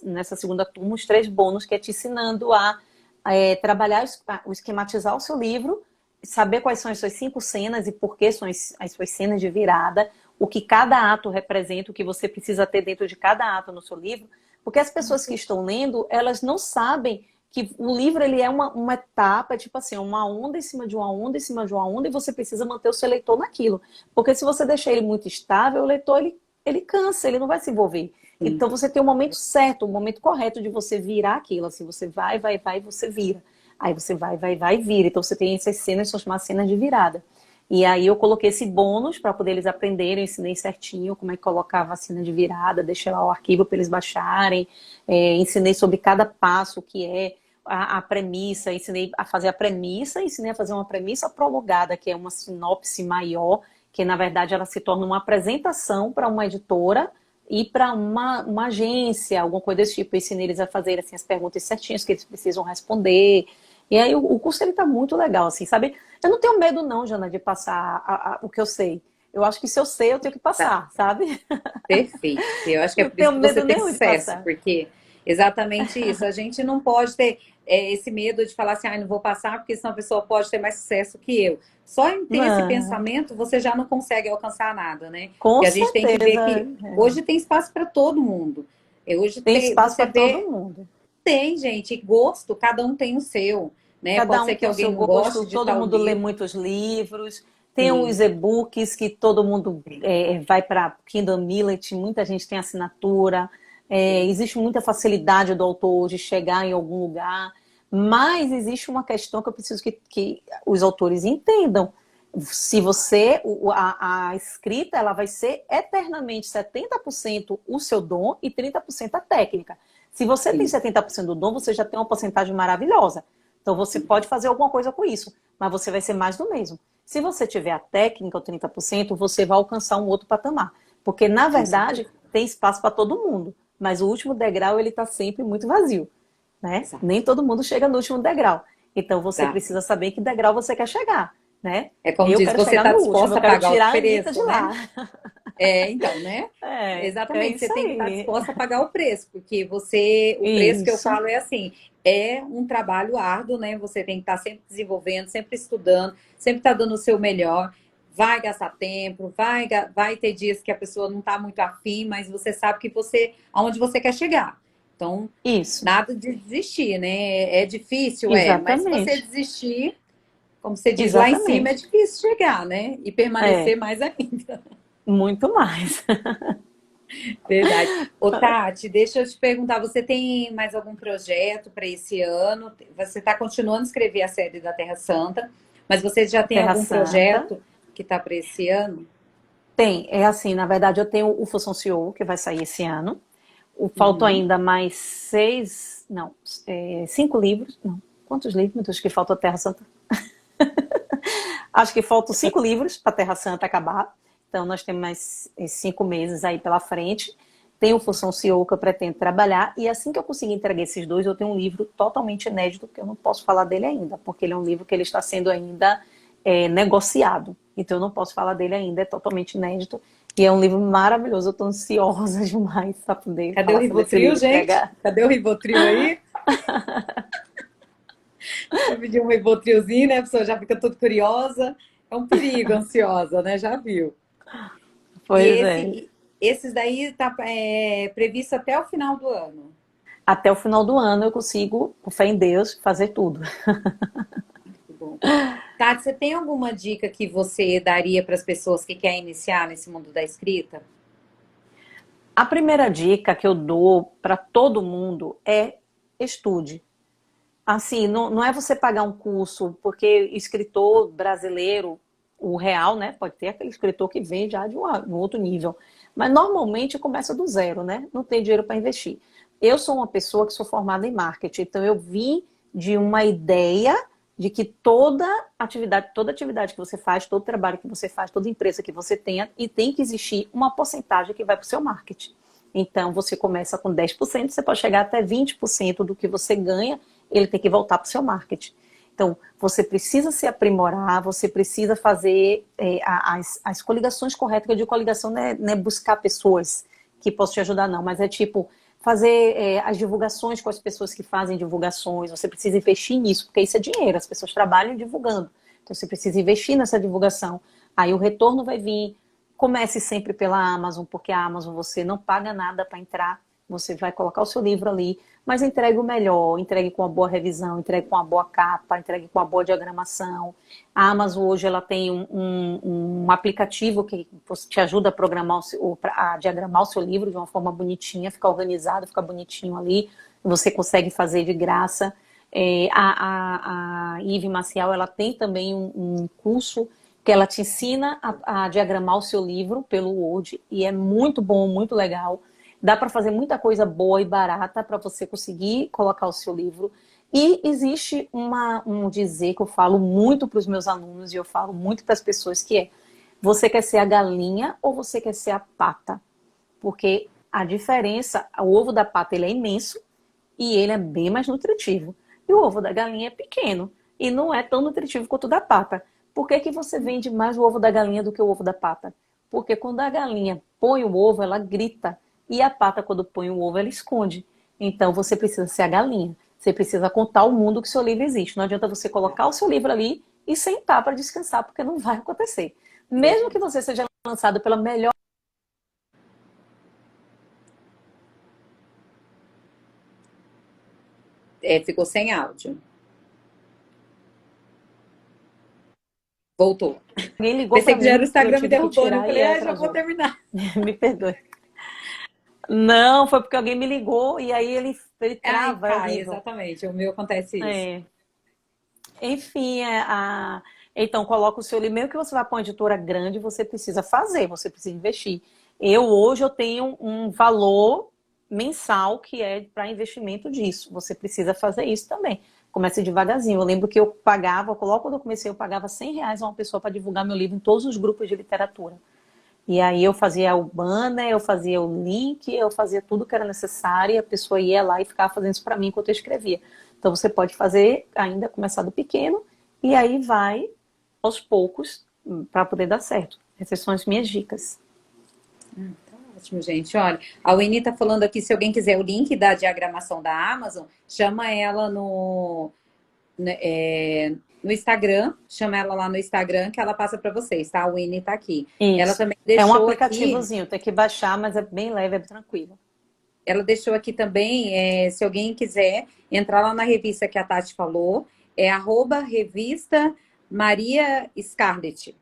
nessa segunda turma os 3 bônus, que é te ensinando a trabalhar, esquematizar o seu livro, saber quais são as suas 5 cenas e por que são as suas cenas de virada, o que cada ato representa, o que você precisa ter dentro de cada ato no seu livro, porque as pessoas que estão lendo, elas não sabem que o livro ele é uma etapa, tipo assim, uma onda em cima de uma onda, em cima de uma onda, e você precisa manter o seu leitor naquilo. Porque se você deixar ele muito estável, o leitor ele cansa, ele não vai se envolver. Sim. Então você tem o momento certo, o momento correto de você virar aquilo. Assim, você vai, e você vira. Aí você vai e vira. Então você tem essas cenas, são chamadas cenas de virada. E aí eu coloquei esse bônus para poder eles aprenderem, eu ensinei certinho como é que colocava a cena de virada, deixei lá o arquivo para eles baixarem, ensinei sobre cada passo, o que é. a premissa, ensinei a fazer a premissa, ensinei a fazer uma premissa prolongada, que é uma sinopse maior, que na verdade ela se torna uma apresentação para uma editora e para uma agência, alguma coisa desse tipo. Eu ensinei eles a fazer assim, as perguntas certinhas que eles precisam responder. E aí o curso ele tá muito legal, assim, sabe? Eu não tenho medo não, Jana, de passar o que eu sei. Eu acho que se eu sei, eu tenho que Tá, passar, sabe? perfeito. Eu acho que é Não por isso tenho que você medo tem nenhum de sucesso, passar. porque exatamente isso. A gente não pode ter esse medo de falar assim, ah, não vou passar, porque senão a pessoa pode ter mais sucesso que eu. Só em ter esse Não, pensamento, você já não consegue alcançar nada, né? com Porque a gente tem que ver certeza. que hoje tem espaço para todo mundo. Hoje Tem espaço você para todo vê, mundo. tem, gente, gosto, cada um tem o seu, né? Cada Pode ser um que tem o alguém seu não gosto, goste de todo tal mundo lê livro. muitos livros. Tem os Sim, e-books que todo mundo sim, vai para Kindle Millet, muita gente tem assinatura. sim. Existe muita facilidade do autor de chegar em algum lugar, mas existe uma questão que eu preciso que os autores entendam. Se você, a escrita, ela vai ser eternamente 70% o seu dom e 30% a técnica. Se você tem Sim. 70% do dom, você já tem uma porcentagem maravilhosa. Então você pode fazer alguma coisa com isso, mas você vai ser mais do mesmo. Se você tiver a técnica, o 30%, você vai alcançar um outro patamar. Porque, na Com certeza. verdade, tem espaço para todo mundo. Mas o último degrau, ele está sempre muito vazio. Né? Exato. Nem todo mundo chega no último degrau. Então você Tá. precisa saber em que degrau você quer chegar. Né? É como Eu diz, quero você chegar está no último, disposta eu a quero pagar o tirar a Anitta de preço, né? lá. Então, né? É Exatamente, você isso tem que estar aí. disposta a pagar o preço, porque você, o preço que eu Isso, falo é assim, é um trabalho árduo, né? Você tem que estar sempre desenvolvendo, sempre estudando, sempre estar dando o seu melhor. Vai gastar tempo, vai ter dias que a pessoa não está muito afim, mas você sabe que aonde você quer chegar. Então, isso. nada de desistir, né? É difícil, mas se você Exatamente. desistir, como você diz, lá em cima é Exatamente. difícil chegar, né? E permanecer É, mais ainda. muito mais. Verdade. Ô, Tati, deixa eu te perguntar, você tem mais algum projeto para esse ano? Você está continuando a escrever a série da Terra Santa, mas você já tem Terra algum Santa. projeto que está para esse ano? Tem, é assim, na verdade eu tenho o Função CEO, que vai sair esse ano. Faltam Uhum. ainda mais 6, não, 5 livros. Não, quantos livros? Meu Deus, que falta a Terra Santa. Acho que faltam 5 livros para a Terra Santa acabar. Então, nós temos mais 5 meses aí pela frente. Tem o Função CEO que eu pretendo trabalhar. E assim que eu conseguir entregar esses dois, eu tenho um livro totalmente inédito, que eu não posso falar dele ainda, porque ele é um livro que ele está sendo ainda negociado. Então, eu não posso falar dele ainda, é totalmente inédito. E é um livro maravilhoso. Eu estou ansiosa demais para poder Cadê o falar sobre esse Rivotril, livro e gente? entregar. Cadê o Rivotril aí? Você pediu um Rivotrilzinho, né? A pessoa já fica toda curiosa. É um perigo, ansiosa, né? Já viu. E Pois é. esses daí tá previsto até o final do ano. Até o final do ano eu consigo, com fé em Deus, fazer tudo. Muito bom. Tati, você tem alguma dica que você daria para as pessoas que querem iniciar nesse mundo da escrita? A primeira dica que eu dou para todo mundo é estude. Assim, não é você pagar um curso, porque escritor brasileiro, o real, né? Pode ter aquele escritor que vem já de um outro nível. Mas normalmente começa do zero, né? Não tem dinheiro para investir. Eu sou uma pessoa que sou formada em marketing, então eu vim de uma ideia de que toda atividade que você faz, todo trabalho que você faz, toda empresa que você tenha, e tem que existir uma porcentagem que vai para o seu marketing. Então, você começa com 10%, você pode chegar até 20% do que você ganha, ele tem que voltar para o seu marketing. Então, você precisa se aprimorar, você precisa fazer as coligações corretas, que eu digo coligação não é buscar pessoas que possam te ajudar, não, mas é tipo fazer as divulgações com as pessoas que fazem divulgações, você precisa investir nisso, porque isso é dinheiro, as pessoas trabalham divulgando, então você precisa investir nessa divulgação, aí o retorno vai vir. Comece sempre pela Amazon, porque a Amazon você não paga nada para entrar, você vai colocar o seu livro ali, mas entregue o melhor, entregue com uma boa revisão, entregue com uma boa capa, entregue com uma boa diagramação. A Amazon hoje ela tem um aplicativo que te ajuda a programar a diagramar o seu livro de uma forma bonitinha, ficar organizado, ficar bonitinho ali, você consegue fazer de graça. A Ive Maciel ela tem também um curso que ela te ensina a diagramar o seu livro pelo Word, e é muito bom, muito legal. Dá para fazer muita coisa boa e barata para você conseguir colocar o seu livro. E existe um dizer que eu falo muito para os meus alunos e eu falo muito para as pessoas que é: você quer ser a galinha ou você quer ser a pata? Porque a diferença, o ovo da pata ele é imenso e ele é bem mais nutritivo. E o ovo da galinha é pequeno e não é tão nutritivo quanto o da pata. Por que que você vende mais o ovo da galinha do que o ovo da pata? Porque quando a galinha põe o ovo, ela grita. E a pata, quando põe o ovo, ela esconde. Então você precisa ser a galinha. Você precisa contar ao mundo que o seu livro existe. Não adianta você colocar o seu livro ali e sentar para descansar, porque não vai acontecer. Mesmo que você seja lançado pela melhor. Ficou sem áudio. Voltou. Alguém ligou Pensei para que já era o mim, eu Instagram me tive que derrubando. Eu tirar e falei, já vou atrasou. terminar. Me perdoe. Não, foi porque alguém me ligou e aí ele Ai, trava, é cai, horrível. exatamente. O meu acontece isso. É. Enfim, então coloca o seu livro. Mesmo que você vá para uma editora grande, você precisa fazer, você precisa investir. Hoje eu tenho um valor mensal que é para investimento disso. Você precisa fazer isso também. Comece devagarzinho. Eu lembro que eu pagava, logo quando eu comecei, eu pagava R$ 100 a uma pessoa para divulgar meu livro em todos os grupos de literatura. E aí eu fazia o banner, eu fazia o link, eu fazia tudo que era necessário e a pessoa ia lá e ficava fazendo isso para mim enquanto eu escrevia. Então você pode fazer, ainda começar do pequeno, e aí vai aos poucos para poder dar certo. Essas são as minhas dicas. Tá ótimo, gente. Olha, a Winnie tá falando aqui, se alguém quiser o link da diagramação da Amazon, chama ela no Instagram, chama ela lá no Instagram que ela passa para vocês, tá? A Winnie tá aqui. Ela Isso. também É um deixou aqui, aplicativozinho, tem que baixar, mas é bem leve, é tranquilo. ela deixou aqui também, se alguém quiser entrar lá na revista que a Tati falou, é @revista Maria Scarlett,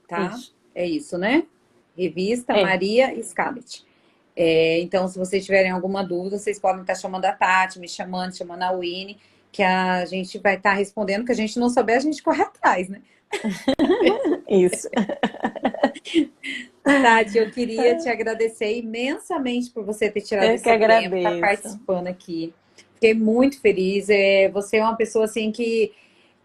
tá? Isso. É isso, né? Revista É. Maria Scarlett. Então, se vocês tiverem alguma dúvida, vocês podem estar chamando a Tati, me chamando, chamando a Winnie, que a gente vai estar respondendo, que a gente não souber, a gente corre atrás, né? Isso. Tati, eu queria te agradecer imensamente por você ter tirado Eu que esse tempo, estar agradeço. participando aqui. Fiquei muito feliz. Você é uma pessoa assim que,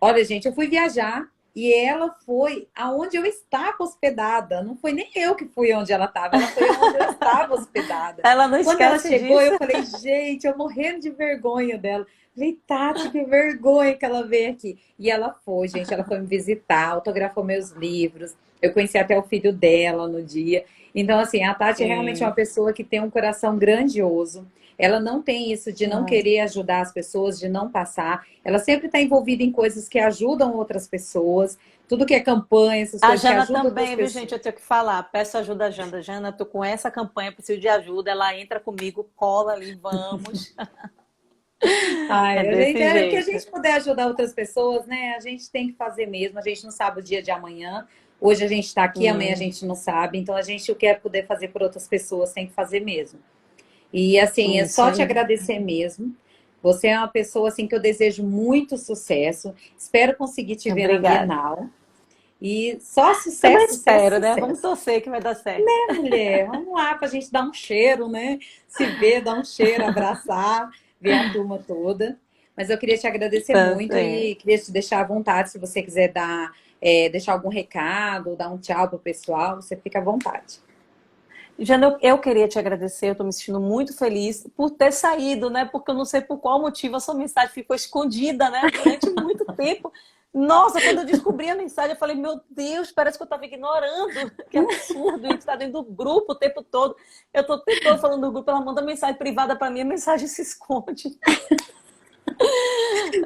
olha, gente, eu fui viajar e ela foi aonde eu estava hospedada. Não foi nem eu que fui onde ela foi onde eu estava hospedada. Ela não Quando ela esquece chegou, disso. eu falei, gente, eu morrendo de vergonha dela. Falei, Tati, que vergonha que ela veio aqui. E ela foi, gente, ela foi me visitar, autografou meus livros. Eu conheci até o filho dela no dia. Então, assim, a Tati é realmente uma Sim. pessoa que tem um coração grandioso. Ela não tem isso de não Não. querer ajudar as pessoas, de não passar. Ela sempre está envolvida em coisas que ajudam outras pessoas. Tudo que é campanha, essas A coisas que Jana ajudam outras também, viu, pessoas. gente? Eu tenho que falar. Peço ajuda a Jana. Jana, tô com essa campanha, preciso de ajuda. Ela entra comigo, cola ali, vamos. É Ai, desse o que a jeito. gente puder ajudar outras pessoas, né? A gente tem que fazer mesmo. A gente não sabe o dia de amanhã. Hoje a gente está aqui, amanhã a Sim, gente não sabe. Então, a gente o que é poder fazer por outras pessoas tem que fazer mesmo. E assim, é isso só te aí. agradecer mesmo. Você é uma pessoa assim que eu desejo muito sucesso. Espero conseguir te ver na Obrigada. Bienal. E só Também sucesso, sucesso, espero, né? Vamos sucesso. torcer que vai dar certo. Mulher, vamos lá para a gente dar um cheiro, né? Se ver, dar um cheiro, abraçar, ver a turma toda. Mas eu queria te agradecer Tá muito e certo. queria te deixar à vontade se você quiser deixar algum recado, dar um tchau pro pessoal, você fica à vontade. Jana, eu queria te agradecer, eu estou me sentindo muito feliz por ter saído, né? Porque eu não sei por qual motivo a sua mensagem ficou escondida, né? Durante muito tempo. Nossa, quando eu descobri a mensagem, eu falei, meu Deus, parece que eu estava ignorando. Que absurdo, a gente está dentro do grupo o tempo todo. Eu estou o tempo todo falando do grupo, ela manda mensagem privada para mim, a mensagem se esconde.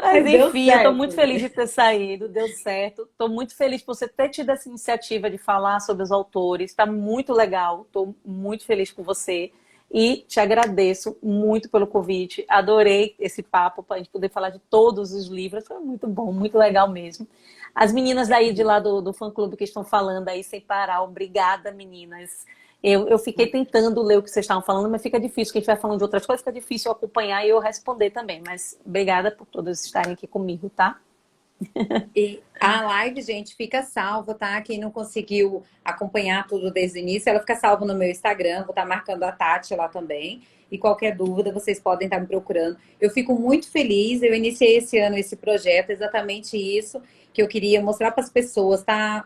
Mas Mas deu enfim, eu estou certo. muito feliz de ter saído, deu certo. Estou muito feliz por você ter tido essa iniciativa de falar sobre os autores. Está muito legal, estou muito feliz por você. E te agradeço muito pelo convite. Adorei esse papo para a gente poder falar de todos os livros. Foi muito bom, muito legal mesmo. As meninas daí de lá do fã-clube que estão falando aí sem parar. Obrigada, meninas. Eu fiquei tentando ler o que vocês estavam falando, mas fica difícil, que a gente vai falando de outras coisas, fica difícil eu acompanhar e eu responder também. Mas obrigada por todas estarem aqui comigo, tá? E a live, gente, fica salva, tá? Quem não conseguiu acompanhar tudo desde o início, ela fica salva no meu Instagram. Vou estar marcando a Tati lá também. E qualquer dúvida, vocês podem estar me procurando. Eu fico muito feliz. Eu iniciei esse ano esse projeto, exatamente isso que eu queria mostrar para as pessoas, tá?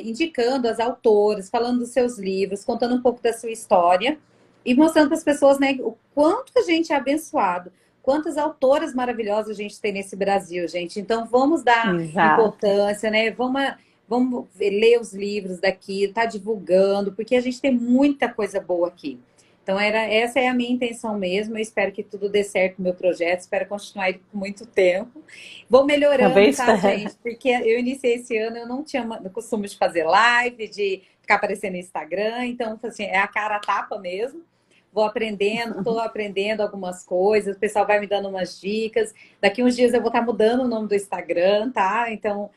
Indicando as autoras, falando dos seus livros, contando um pouco da sua história e mostrando para as pessoas, né, o quanto a gente é abençoado. Quantas autoras maravilhosas a gente tem nesse Brasil, gente. Então, vamos dar Exato. importância, né? Vamos ler os livros daqui, tá divulgando, porque a gente tem muita coisa boa aqui. Então, essa é a minha intenção mesmo. Eu espero que tudo dê certo no meu projeto. Espero continuar ele por muito tempo. Vou Também melhorando, tá, espero. gente? Porque eu iniciei esse ano, eu não tinha o costume de fazer live, de ficar aparecendo no Instagram. Então, assim, é a cara a tapa mesmo. Vou aprendendo, estou aprendendo algumas coisas, o pessoal vai me dando umas dicas. Daqui uns dias eu vou estar mudando o nome do Instagram, tá? Então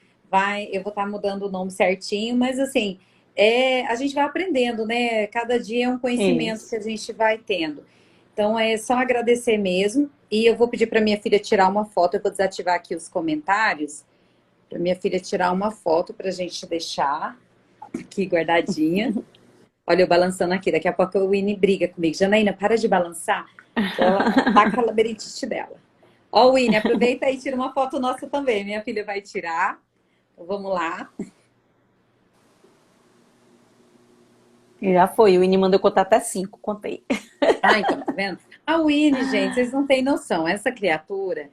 eu vou estar mudando o nome certinho, mas assim, a gente vai aprendendo, né? Cada dia é um conhecimento Isso. que a gente vai tendo. Então é só agradecer mesmo. E eu vou pedir para minha filha tirar uma foto, eu vou desativar aqui os comentários, para minha filha tirar uma foto para a gente deixar aqui guardadinha. Olha, eu balançando aqui, daqui a pouco o Winnie briga comigo. Janaína, para de balançar, que ela ataca a labirintite dela. Ó, Winnie, aproveita e tira uma foto nossa também. Minha filha vai tirar. Então, vamos lá. Já foi. O Ini mandou contar até 5, contei. Ah, então, tá vendo? A Winnie, gente, vocês não têm noção. Essa criatura,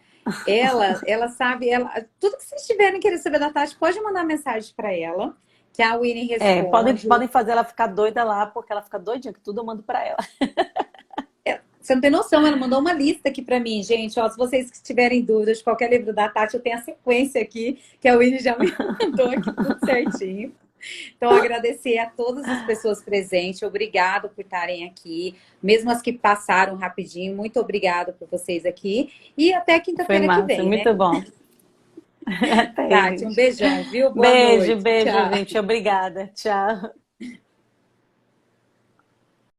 ela sabe, tudo que vocês tiverem querer saber da Tati, pode mandar mensagem para ela, que a Winnie Podem, responde. podem fazer ela ficar doida lá, porque ela fica doidinha, que tudo eu mando pra ela. Você não tem noção, ela mandou uma lista aqui para mim, gente. Ó, se vocês tiverem dúvidas de qualquer livro da Tati, eu tenho a sequência aqui, que a Winnie já me mandou aqui tudo certinho. Então, agradecer a todas as pessoas presentes, obrigado por estarem aqui, mesmo as que passaram rapidinho, muito obrigada por vocês aqui. E até Foi quinta-feira que massa, vem, né? muito bom. Até, Tati, um gente. beijão, viu? Boa Beijo, noite. beijo, Tchau. gente. Obrigada. Tchau.